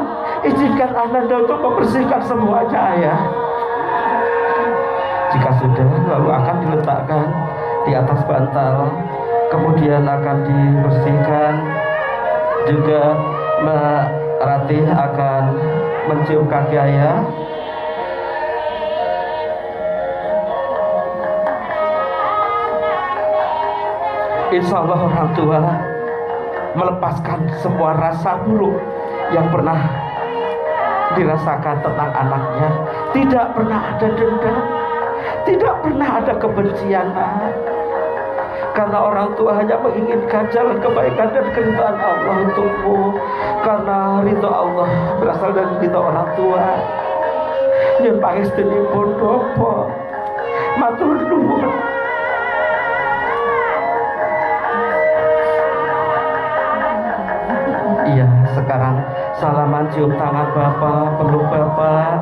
Izinkan Ananda untuk membersihkan semuanya, ayah. Jika sudah, lalu akan diletakkan di atas bantal, kemudian akan dibersihkan. Juga Mbak Ratih akan mencium kaki ayah. Insya Allah orang tua melepaskan semua rasa buruk yang pernah dirasakan tentang anaknya. Tidak pernah ada dendam, tidak pernah ada kebencian, karena orang tua hanya menginginkan jalan kebaikan dan keridhaan Allah untukmu. Karena ridho Allah berasal dari ridho orang tua. Nyun pangestunipun Bapa matur nuwun. Iya, sekarang salaman, cium tangan Bapak, peluk Bapak.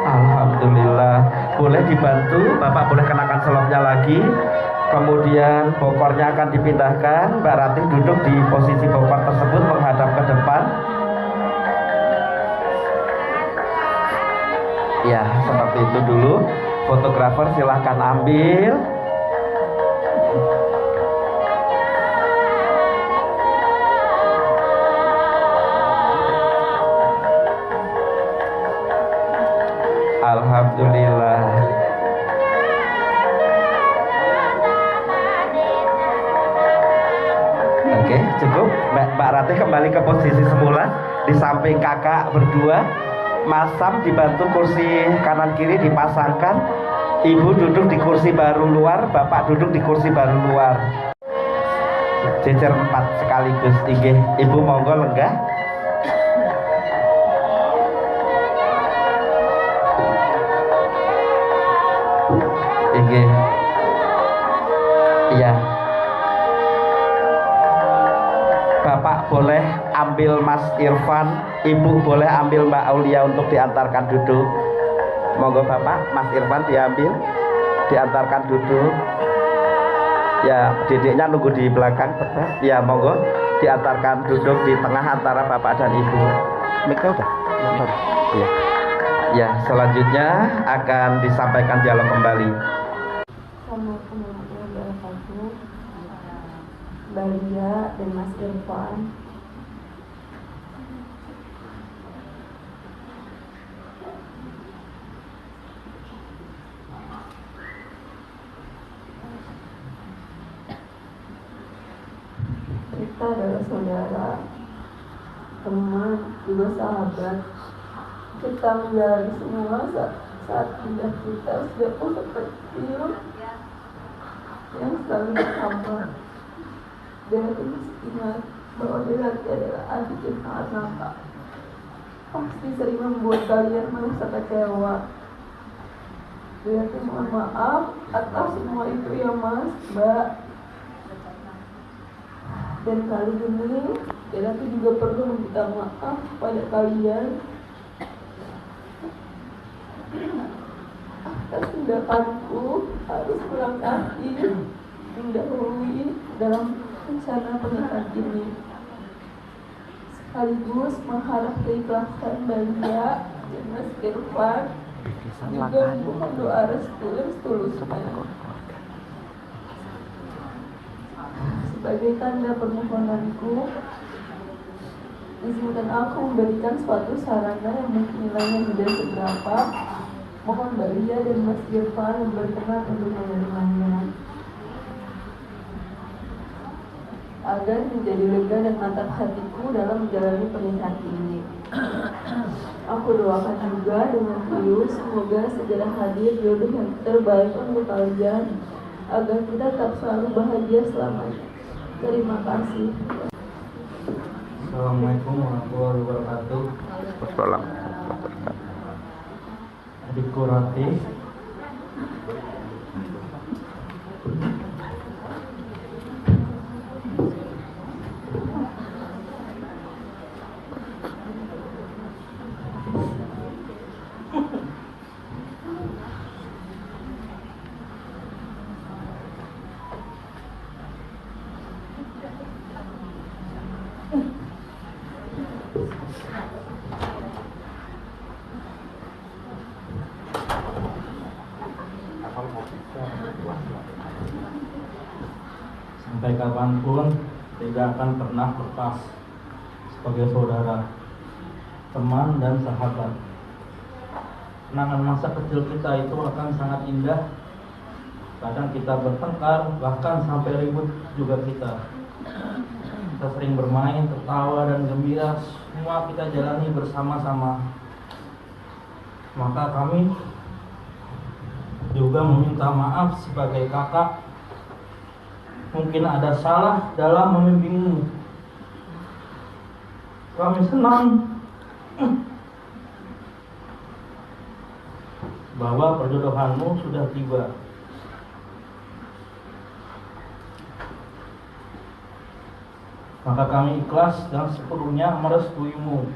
Alhamdulillah. Boleh dibantu, Bapak boleh kenakan selopnya lagi. Kemudian bokornya akan dipindahkan. Mbak Ratih duduk di posisi bokor tersebut menghadap ke depan. Ya, seperti itu dulu. Fotografer silahkan ambil. Alhamdulillah. Oke, cukup. Mbak Ratih kembali ke posisi semula di samping kakak berdua. Masam dibantu kursi kanan kiri dipasangkan. Ibu duduk di kursi baru luar, Bapak duduk di kursi baru luar. Jejer 4 sekaligus. Inggih, Ibu monggo lenggah. Inggih. Iya. Bapak boleh ambil Mas Irfan, Ibu boleh ambil Mbak Aulia untuk diantarkan duduk. Monggo Bapak, Mas Irfan diambil, diantarkan duduk. Ya, dedeknya nunggu di belakang. Ya, monggo diantarkan duduk di tengah antara Bapak dan Ibu. Mika udah? Ya. Ya, selanjutnya akan disampaikan dialog kembali. Assalamualaikum warahmatullahi wabarakatuh. Mbak Lia dan Mas Irfan. Kita adalah saudara, teman, juga sahabat. Kita menjalani semua saat pindah kita sudah punya kecil yang selalu bersabar. Dan masih ingat bahwa Derati adalah adik yang sangat nakal. Pasti sering membuat kalian merasa kecewa. Derati mohon maaf atas semua itu ya Mas, Mbak. Dan kali ini Derati juga perlu meminta maaf pada kalian atas tindakanku harus pulang kaki mendahului dalam rencana pernikahan ini, sekaligus mengharap keikhlasan Balia dan Mas Irfan, juga mohon doa restu yang setulusnya. Sebagai tanda permohonanku, izinkan aku memberikan suatu sarana yang mungkin nilainya tidak seberapa. Mohon Balia dan Mas Irfan yang berkenan untuk menerimanya, agar menjadi lega dan mantap hatiku dalam menjalani pernikahan ini. Aku doakan juga dengan tulus semoga segera hadir jodoh yang terbaik untuk kalian, agar kita tetap selalu bahagia selamanya. Terima kasih. Assalamualaikum warahmatullahi wabarakatuh. Adikku Ratih, sampai kapanpun tidak akan pernah lepas sebagai saudara, teman, dan sahabat. Kenangan masa kecil kita itu akan sangat indah. Kadang kita bertengkar, bahkan sampai ribut juga kita. Kita sering bermain, tertawa, dan gembira. Semua kita jalani bersama-sama. Maka kami juga meminta maaf sebagai kakak. Mungkin ada salah dalam membimbingmu. Kami senang bahwa perjodohanmu sudah tiba. Maka kami ikhlas dan sepenuhnya merestuimu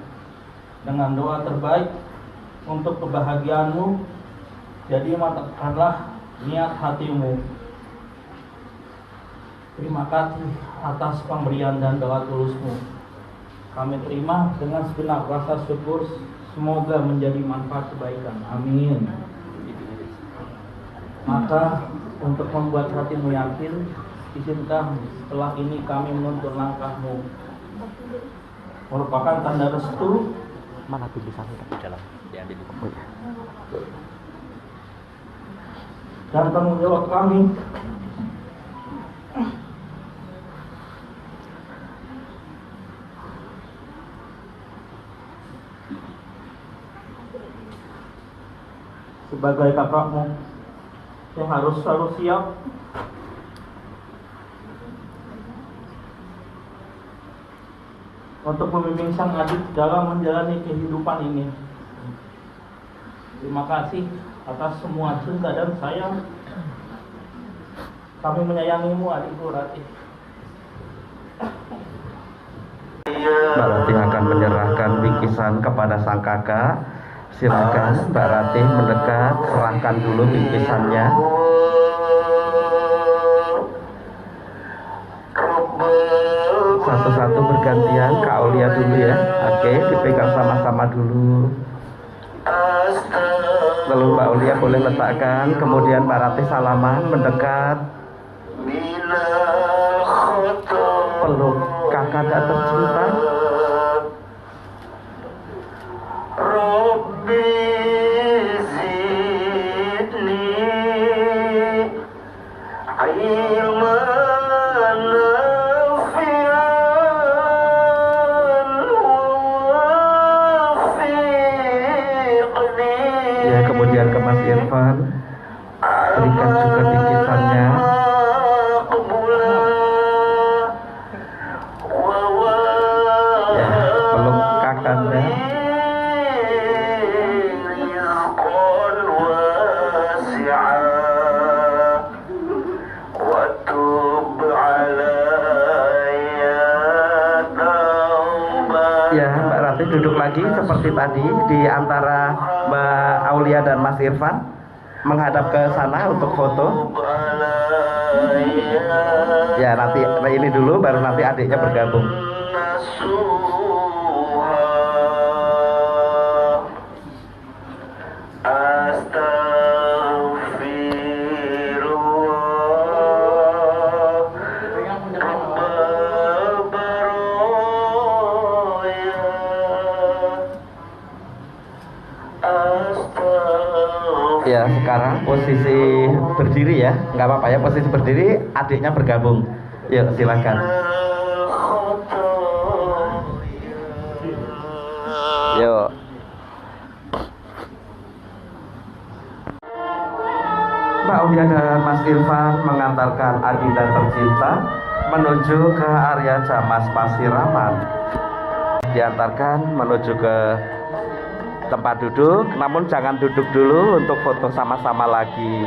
dengan doa terbaik untuk kebahagiaanmu. Jadi mantapkanlah niat hatimu. Terima kasih atas pemberian dan doa tulusmu. Kami terima dengan segenap rasa syukur. Semoga menjadi manfaat kebaikan. Amin. Maka untuk membuat hatimu yakin, izinkan setelah ini kami menuntun langkahmu. Merupakan tanda restu Mana tulisannya di dalam yang di buku ya. dan tanggung jawab kami sebagai kakakmu yang harus selalu siap untuk membimbing sang adik dalam menjalani kehidupan ini. Terima kasih atas semua cinta dan sayang. Kami menyayangimu, adikku Ratih. Mbak Ratih akan menyerahkan bingkisan kepada sang kakak. Silakan Mbak Ratih mendekat, serahkan dulu bingkisannya. Satu-satu bergantian, Kak Aulia dulu ya. Oke, dipegang sama-sama dulu. Lalu Mbak Aulia boleh letakkan, kemudian Mbak Ratih salaman, mendekat, peluk kakak dan tercinta. Ya, kemudian ke Mas Irfan, berikan juga bingkisannya. Ratih duduk lagi seperti tadi di antara Mbak Aulia dan Mas Irfan, menghadap ke sana untuk foto. Ya, nanti ini dulu baru nanti adiknya bergabung. Ya, sekarang posisi berdiri ya, nggak apa-apa ya, posisi berdiri, adiknya bergabung. Yuk, silakan. Yuk. Mbak Aulia dan Mas Irfan mengantarkan Adinda tercinta menuju ke area Jamas Pasiraman. Diantarkan menuju ke tempat duduk, namun jangan duduk dulu untuk foto sama-sama lagi.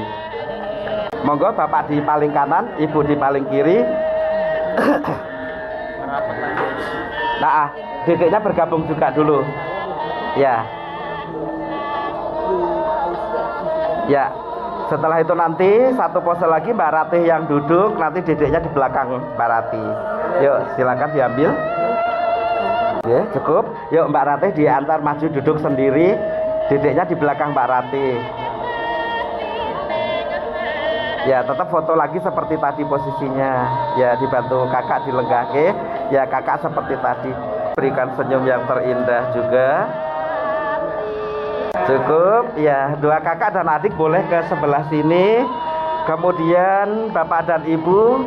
Monggo Bapak di paling kanan, Ibu di paling kiri. Nah, dedeknya bergabung juga dulu. Ya. Ya. Setelah itu nanti satu pose lagi Mbak Ratih yang duduk, nanti dedeknya di belakang Mbak Ratih. Yuk, silakan diambil. Ya, cukup. Yuk Mbak Ratih diantar maju duduk sendiri, dedeknya di belakang Mbak Ratih. Ya, tetap foto lagi seperti tadi posisinya. Ya, dibantu kakak dilenggahke. Ya, kakak seperti tadi. Berikan senyum yang terindah juga. Cukup. Ya, dua kakak dan adik boleh ke sebelah sini. Kemudian Bapak dan Ibu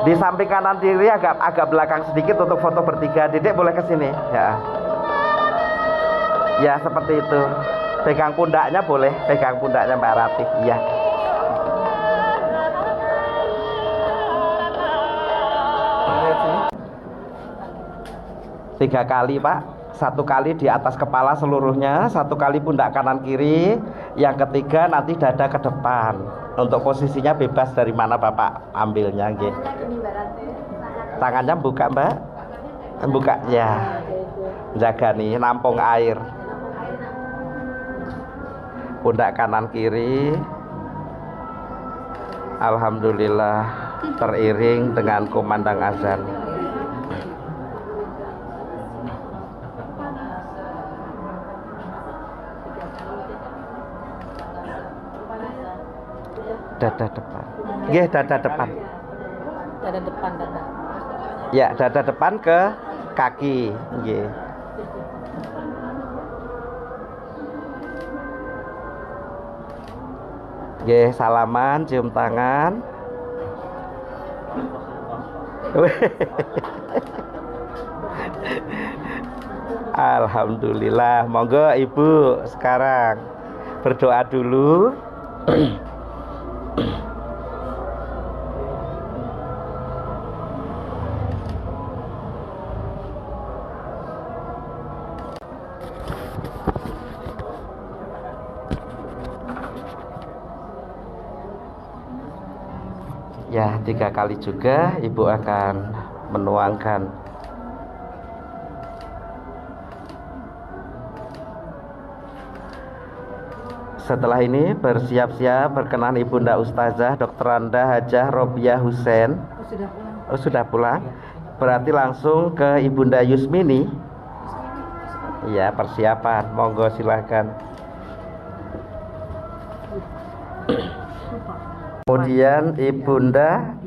di samping kanan kiri agak belakang sedikit untuk foto bertiga. Dedek boleh ke sini. Ya. Ya, seperti itu. Pegang pundaknya boleh, pegang pundaknya Mbak Ratih. Iya. Tiga kali, Pak. Satu kali di atas kepala seluruhnya, satu kali pundak kanan kiri, yang ketiga nanti dada ke depan. Untuk posisinya bebas dari mana Bapak ambilnya, nggih. Tangannya buka, Mbak. Buka ya. Jaga nih, nampung air. Pundak kanan kiri. Alhamdulillah teriring dengan kumandang azan. Dada depan. Nggih, dada depan. Dada depan, dada. Ya, dada depan ke kaki, nggih. Nggih, salaman, cium tangan. Alhamdulillah. Monggo Ibu sekarang berdoa dulu. Ya, 3 kali juga Ibu akan menuangkan. Setelah ini bersiap-siap berkenan Ibunda Ustazah Dr. Anda Hajah Robiah Hussein. Oh, sudah pulang. Berarti langsung ke Ibunda Yusmini. Ya, persiapan. Monggo silakan. Kemudian Ibunda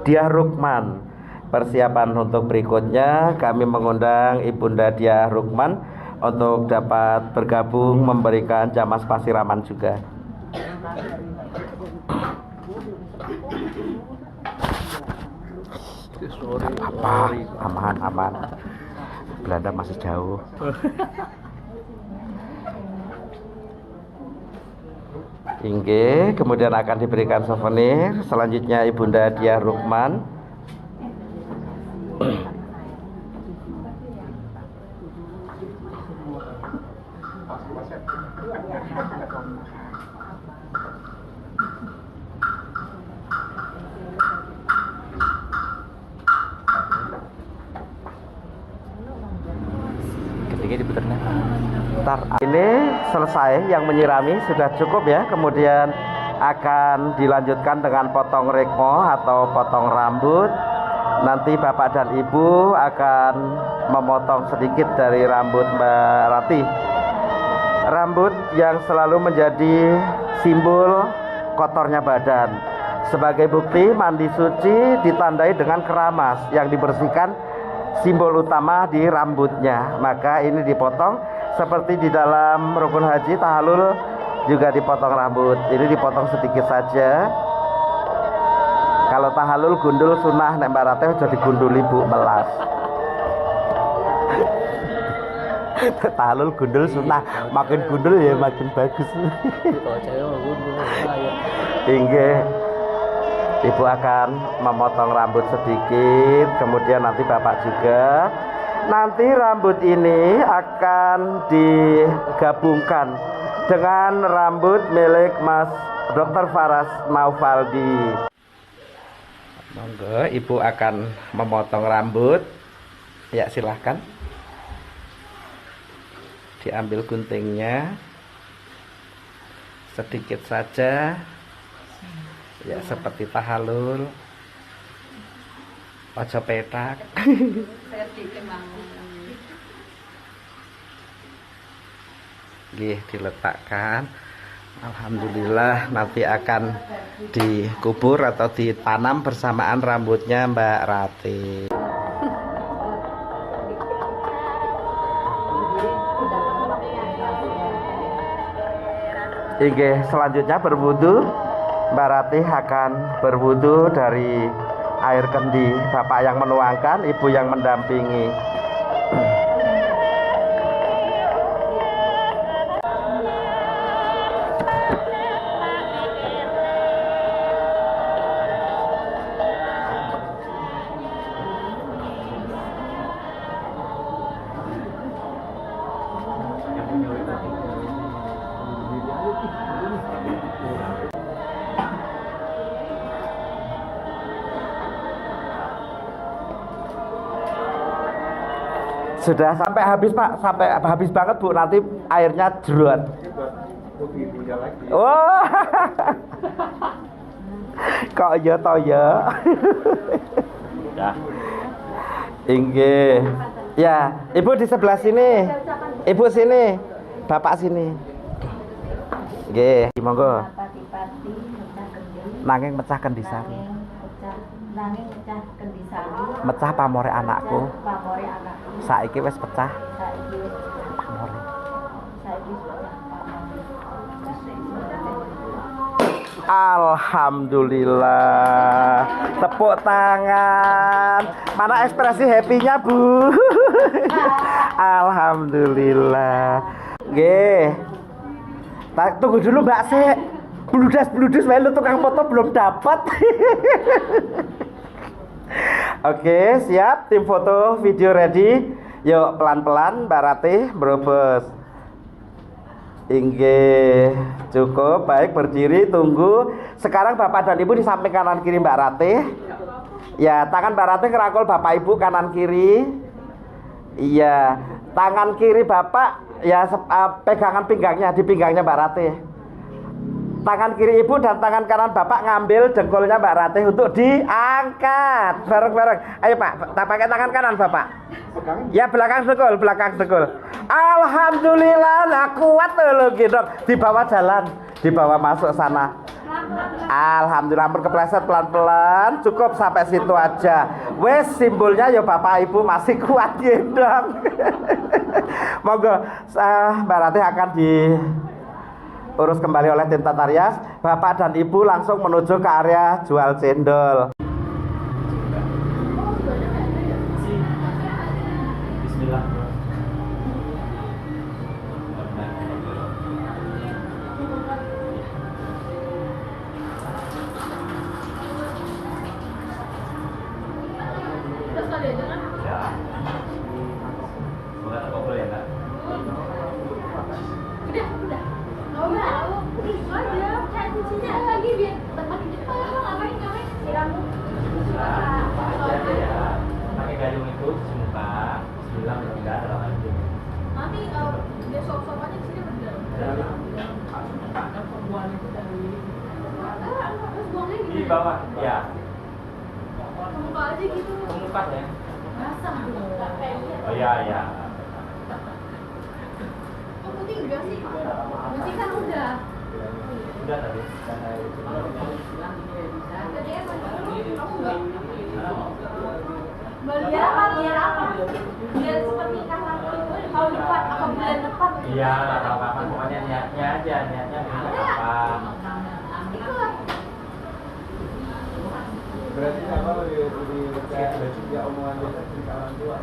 Diah Rukman. Persiapan untuk berikutnya kami mengundang Ibunda Diah Rukman untuk dapat bergabung memberikan Jamas Pasiraman juga. Apa? Aman. Belanda masih jauh. Inggih, kemudian akan diberikan souvenir. Selanjutnya Ibunda Diah Rukman. Ini diputernya. Ntar ini selesai, yang menyirami sudah cukup ya. Kemudian akan dilanjutkan dengan potong rekmo atau potong rambut. Nanti bapak dan ibu akan memotong sedikit dari rambut Mbak Ratih. Rambut yang selalu menjadi simbol kotornya badan. Sebagai bukti mandi suci ditandai dengan keramas yang dibersihkan, simbol utama di rambutnya. Maka ini dipotong seperti di dalam rukun haji tahallul juga dipotong rambut. Ini dipotong sedikit saja. Kalau tahallul gundul sunnah, nek Mbak Ratih jadi gundul ibu melas. Tahallul gundul sunnah, makin gundul ya makin bagus. Inggih. Ibu akan memotong rambut sedikit, kemudian nanti bapak juga. Nanti rambut ini akan digabungkan dengan rambut milik Mas Dr. Faras Naufaldi. Monggo, ibu akan memotong rambut. Ya, silahkan. Diambil guntingnya sedikit saja. Ya, seperti tahallul. Ojo petak. Gih, diletakkan. Alhamdulillah, nanti akan dikubur atau ditanam bersamaan rambutnya Mbak Ratih. Oke, selanjutnya berwudu. Mbak Ratih akan berwudu dari air kendi. Bapak yang menuangkan, ibu yang mendampingi. Sudah sampai habis Pak, sampai habis banget Bu, nanti airnya jerot. Oh, kok ya toh ya. Inggih. Ya, ibu di sebelah sini. Ibu sini, bapak sini. Nggih, monggo. Nanging mecah kendisari. Mecah pamore anakku. Saiki wis pecah. Pamore. Alhamdulillah. Tepuk tangan. Mana ekspresi happy-nya, Bu? Alhamdulillah. Nggih. Tunggu dulu Mbak Sek. Bludas wae lu tukang foto belum dapat. Oke, siap. Tim foto video ready. Yuk pelan-pelan Mbak Ratih berobos. Inggih, cukup. Baik, berdiri, tunggu. Sekarang Bapak dan Ibu di samping kanan kiri Mbak Ratih. Ya, tangan Mbak Ratih ngerangkul Bapak Ibu kanan kiri. Iya, tangan kiri Bapak ya pegangan pinggangnya, di pinggangnya Mbak Ratih. Tangan kiri ibu dan tangan kanan bapak ngambil jengkolnya Mbak Ratih untuk diangkat bareng-bareng. Ayo Pak, tak pakai tangan kanan bapak. Ya belakang sekul. Alhamdulillah, lah kuat loh gitu. Dibawa jalan, dibawa masuk sana. Alhamdulillah, kepleset pelan-pelan. Cukup sampai situ aja. Wes simbolnya ya bapak ibu masih kuat gendong. Monggo Mbak Ratih akan diurus kembali oleh tim Tata Rias. Bapak dan Ibu langsung menuju ke area jual cendol. Bismillah. Ya. Semoga terkabul ya, Kak. Udah. Itu aja, kayak kuncinya lagi biar makin cepat. Ngapain diramu. Aja ya. Pakai gayung itu cuci muka. Bismillah, mudah-mudahan dalam hal itu. Nanti dia sop-sop aja di sini bener. Terus buangnya Di gimana? bawah, ya. Ke muka aja gitu. Kemukat ya. Basah dong. Oh iya, iya. Oh putih enggak sih? Berarti kan udah. Udah tadi. Jadi emang kamu enggak? Biar apa? Biar apa? Biar seperti nikah lagi. Kalau depan apa bulan depan? Iya, nggak tahu kapan. Pokoknya niatnya aja, niatnya besok kapan. Ikut. Berarti apa ya omongan biasa cerita orang tua.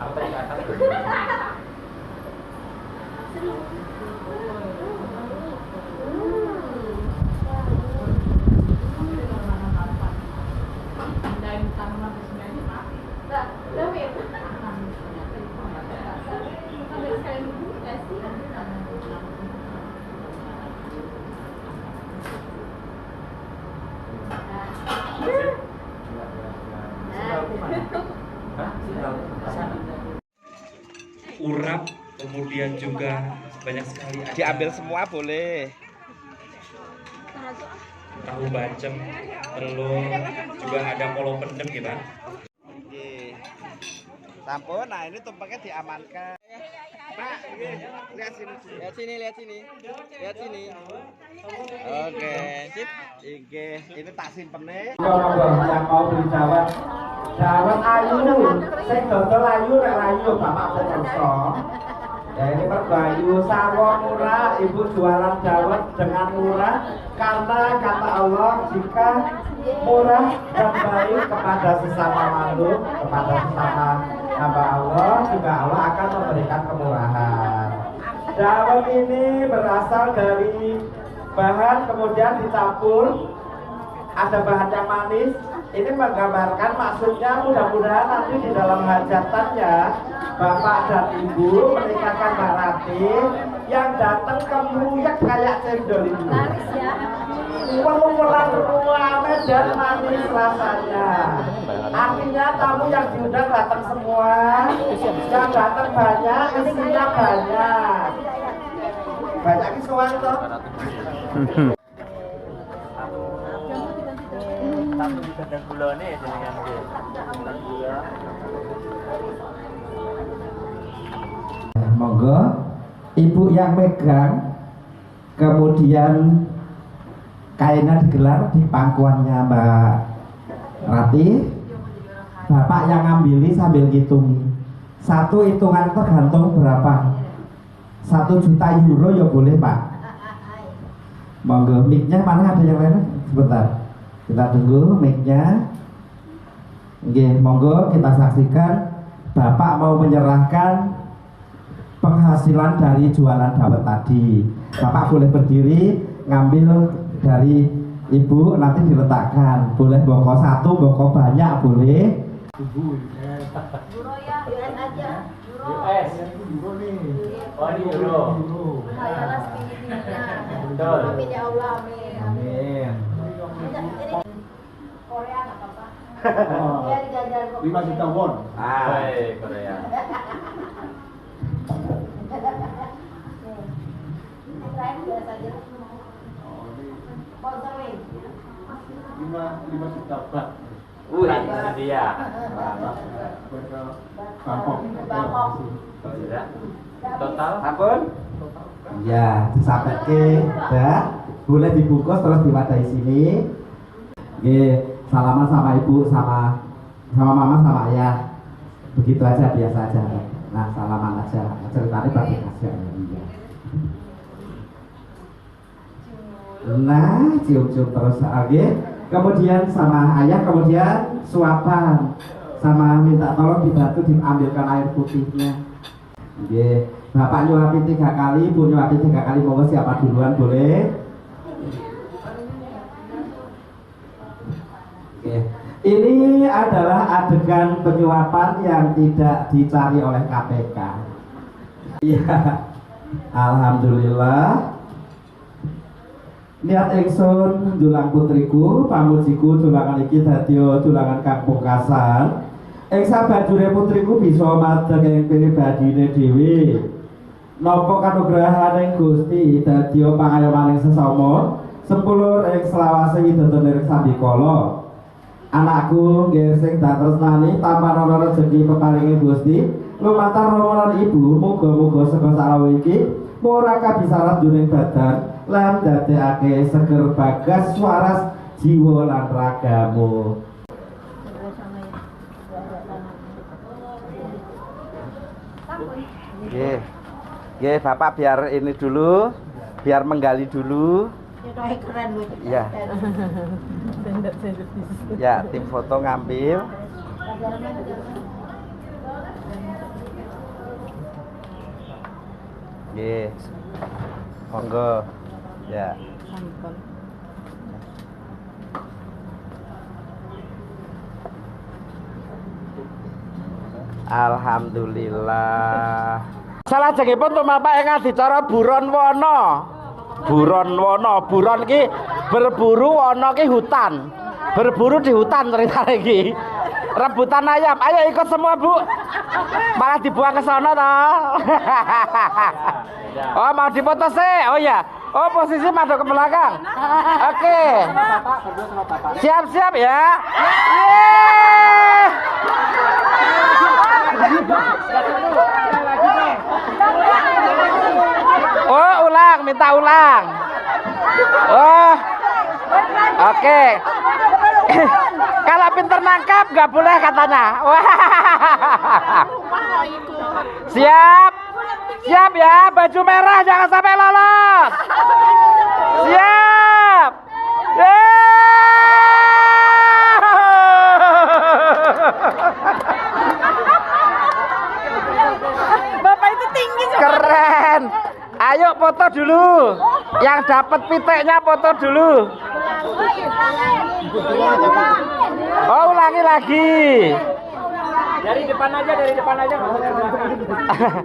Aku tadi kata David. Sampai sekalian dulu nggak sih? urap, kemudian juga banyak sekali Diambil semua boleh. tahu bacem, telur, juga ada kolo pendem kita. Oke. Sampun, nah ini tumpengnya diamankan. Pak, ini, lihat sini. Lihat sini, lihat sini. Lihat sini. Oke, sip. Oke, ini tak simpennya. Yang mau beli dawet, dawet ayu, saya dodol ayu, rek ayu, bapak pemirsa. Ya ini perbayu sawah murah, ibu jualan dawet dengan murah karena kata Allah jika murah dan baik kepada sesama makhluk, kepada sesama hamba Allah, juga Allah akan memberikan kemurahan. Dawet ini berasal dari bahan kemudian dicampur, ada bahan yang manis. Ini menggambarkan maksudnya mudah-mudahan nanti di dalam hajatannya bapak dan ibu menikahkan Mbak Rati yang datang kemuyek kayak cendol itu. Laris ya. Pemukulan ruame dan manis rasanya. Artinya tamu yang diundang datang semua, yang datang banyak, isinya banyak. Banyak kisuan toh. Satu di kandang gula nih dengan gula. Monggo ibu yang megang, kemudian kainnya digelar di pangkuannya Mbak Rati, bapak yang ngambil sambil hitung. Satu hitungan tergantung berapa, 1 juta euro ya boleh pak. Monggo mic-nya mana, ada yang lain? Sebentar, kita tunggu mic-nya. Oke, monggo kita saksikan bapak mau menyerahkan penghasilan dari jualan dawet tadi. Bapak boleh berdiri, ngambil dari ibu, nanti diletakkan. Boleh boko 1, boko banyak boleh. Euro ya, US aja. Euro. US. Oh ini euro. Hayalah setinggi-tingginya. Betul. Amin ya Allah, amin. Amin. Ini Korea nggak apa-apa. Oh. Ya dijajar kok. 5 juta won. Baik, Korea. Lain biasa aja. Sponsoring. 5 juta bat. Itu dia. Bangkok. Bangkok. Sudah. Total Sampun. Ya, disampaikan, dah. Boleh dibungkus terus diwadahi sini. Oke, salaman sama ibu, sama mama, sama ayah. Begitu aja, biasa aja. Nah, salaman aja. Ceritanya pasti kasih. Iya. Nah, cium-cium terus. Oke. Kemudian sama ayah, kemudian suapan, sama minta tolong dibantu diambilkan air putihnya. Oke. Bapak nyuapin 3 kali, ibu nyuapin 3 kali. Monggo siapa duluan boleh? Oke. Ini adalah adegan penyuapan yang tidak dicari oleh KPK. Iya. Alhamdulillah. Niat ingsun dulang putriku, pamujiku dulangan iki dadi dulangan Kang Pungkasan. Ing sabajure putriku bisa madeg ing pribadine dhewe. Napa kanugrahaning Gusti dadi pangayomaning sesama sepulur ing selawase widodone sambikala. Anakku nggih sing dak tresnani tampan ana rejeki peparinge Gusti lumantar romolan ibu muga-muga saka salawe iki ora kabisaran duning badan lan dadekake seger bagas waras jiwa lan ragamu. Nggih, Bapak biar ini dulu, biar menggali dulu. Ya. Ya, tim foto ngambil. Nggih. Monggo. Ya. Alhamdulillah. Salajengipun tumapak ing adicara buron wana. Buron wana, buron ki berburu, wana ki hutan. Berburu di hutan ceritane iki. Rebutan ayam. Ayo ikut semua, Bu. Malah dibuang ke sana toh. Oh, mau dipoto sih. Oh ya. Oh, posisi madhep ke belakang. Oke. Siap-siap ya. Yeay. Oh, ulang, minta ulang. Oh, oke. Kalau pinter nangkap nggak boleh katanya. Wah. Siap, siap ya. Baju merah jangan sampai lolos. Siap. Bapak itu tinggi. Keren. Ayo foto dulu. Yang dapat piteknya foto dulu. Oh, ulangi lagi. Dari depan aja, dari depan aja.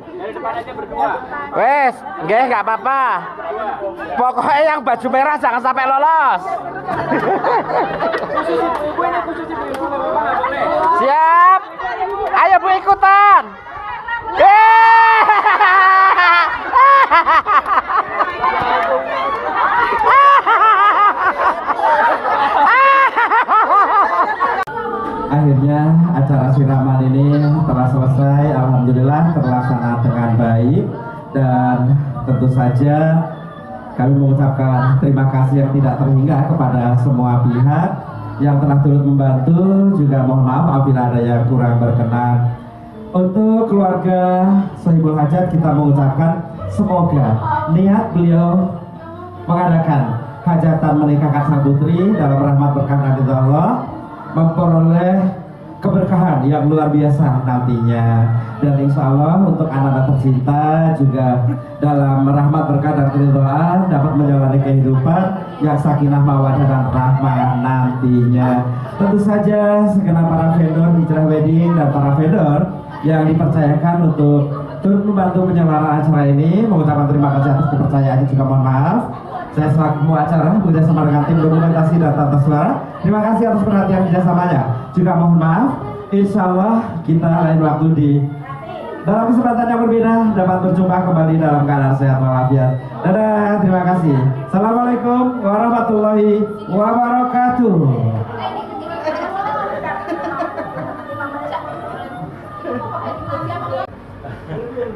Dari depan aja berdua. Wes, nggih nggak apa-apa. Pokoknya yang baju merah jangan sampai lolos. Siap. Ayo Bu ikutan. Akhirnya acara siraman ini telah selesai, alhamdulillah terlaksana dengan baik, dan tentu saja kami mengucapkan terima kasih yang tidak terhingga kepada semua pihak yang telah turut membantu. Juga mohon maaf apabila ada yang kurang berkenan. Untuk keluarga Sohibul Hajat kita mengucapkan semoga niat beliau mengadakan hajatan menikahkan sang putri dalam rahmat berkah dari Allah memperoleh keberkahan yang luar biasa nantinya, dan insya Allah untuk anak-anak tercinta juga dalam rahmat berkah dan keridhaan dapat menjalani kehidupan yang sakinah mawaddah dan rahmah nantinya. Tentu saja segenap para vendor Hijrah Wedding dan para vendor yang dipercayakan untuk turut membantu penyelenggaraan acara ini mengucapkan terima kasih atas kepercayaannya, juga mohon maaf. Saya selaku pembawa acara bekerjasama dengan tim dokumentasi dan tata suara, terima kasih atas perhatian kerjasamanya. Juga mohon maaf, insya Allah kita lain waktu di dalam kesempatan yang berbeda dapat berjumpa kembali dalam keadaan sehat walafiat. Dadah, terima kasih. Assalamualaikum warahmatullahi wabarakatuh.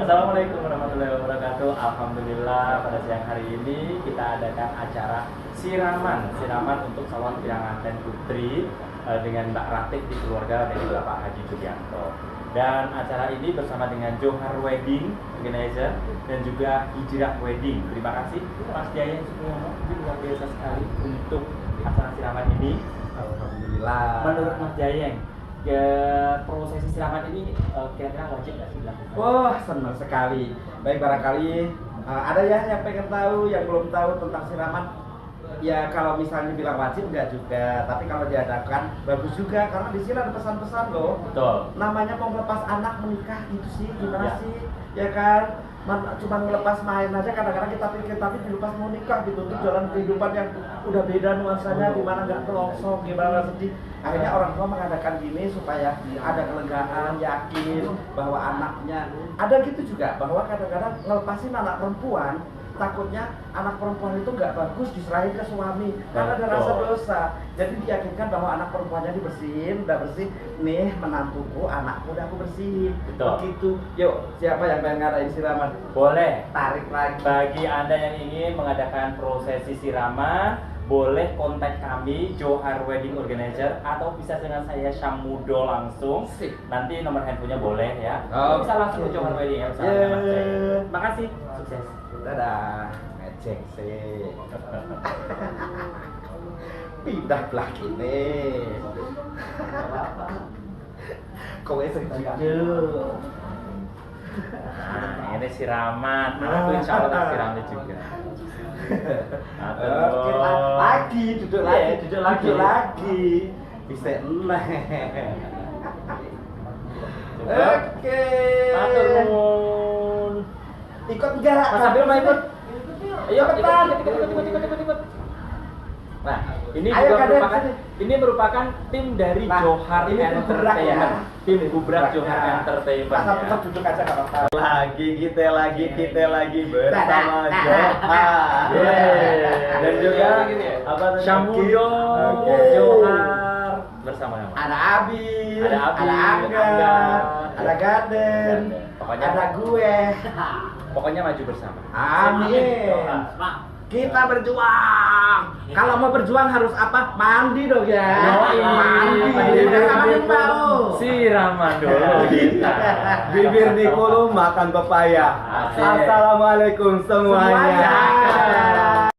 Assalamualaikum warahmatullahi wabarakatuh. Alhamdulillah pada siang hari ini kita adakan acara siraman untuk calon pengantin putri dengan Mbak Ratih di keluarga dari Bapak Haji Julianto. Dan acara ini bersama dengan Johar Wedding Organizer dan juga Hijrah Wedding. Terima kasih Mas Jaya Supriyono, luar biasa sekali untuk acara siraman ini. Alhamdulillah. Menurut Mas Jayeng, prosesi siraman ini kira-kira wajib nggak sih dilakukan? Wah, senang sekali. Baik, barangkali ada ya yang pengen tahu, yang belum tahu tentang siraman. Ya kalau misalnya bilang wajib enggak juga, tapi kalau diadakan bagus juga karena di sini ada pesan-pesan loh. Betul. Namanya mau melepas anak menikah gitu sih, gimana Ya. sih? Ya kan? Cuma ngelepas main aja kadang-kadang kita pikir tapi dilepas mau nikah gitu untuk jalan kehidupan yang udah beda nuansanya, gimana nggak kelongsong, gimana sedih. Akhirnya orang tua mengadakan gini supaya ada kelegaan, yakin bahwa anaknya ada gitu juga bahwa kadang-kadang ngelepasin anak perempuan takutnya anak perempuan itu nggak bagus diserahin ke suami karena ada rasa dosa. Jadi diyakinkan bahwa anak perempuannya dibersihin, udah bersih, nih menantuku, anakku udah aku bersihin. Betul. Begitu. Yuk, siapa yang pengen ngadain siraman? Boleh. Tarik lagi. Bagi Anda yang ingin mengadakan prosesi siraman, boleh kontak kami Johar Wedding Organizer atau bisa dengan saya Syamudo langsung. Sip. Nanti nomor handphonenya boleh ya. Oh. Bisa langsung ke Johar Wedding ya. Yeah. Makasih. Sukses. Dadah. Ngecek sih. Pindah belah gini. Kowe segitu. Nah, ini siraman. Aku insya Allah tak siramnya juga. Oke, lagi duduk Iya, lagi, duduk lagi. duduk lagi. Bisa eneh. Oke. Matur nuwun. Ikut enggak? Mas Abil mau ikut? Ayo Cepetan. ikut. Nah, ini Ayo, juga Kades, merupakan sini. ini merupakan tim dari Nah, Johar ini Gubrak Entertainment. ya. Tim Gubrak Johar Ya. Entertainment. Mas, Ya. tetap duduk aja enggak apa-apa. Kita lagi bersama Nah, nah, Johar. Yeay. Dan juga apa Syamudo, Oke. Johar bersama sama. Ada Abi, Ada Abi, ada Angga, Angga, ada Gaden, Pokoknya ada gue. Pokoknya maju bersama. Amin. Kita berjuang. Kalau mau berjuang harus apa? Mandi dong ya. Yoi. Mandi. Jangan bau. Siraman dulu kita. Bibir di kulum makan pepaya. Asik. Assalamualaikum semuanya.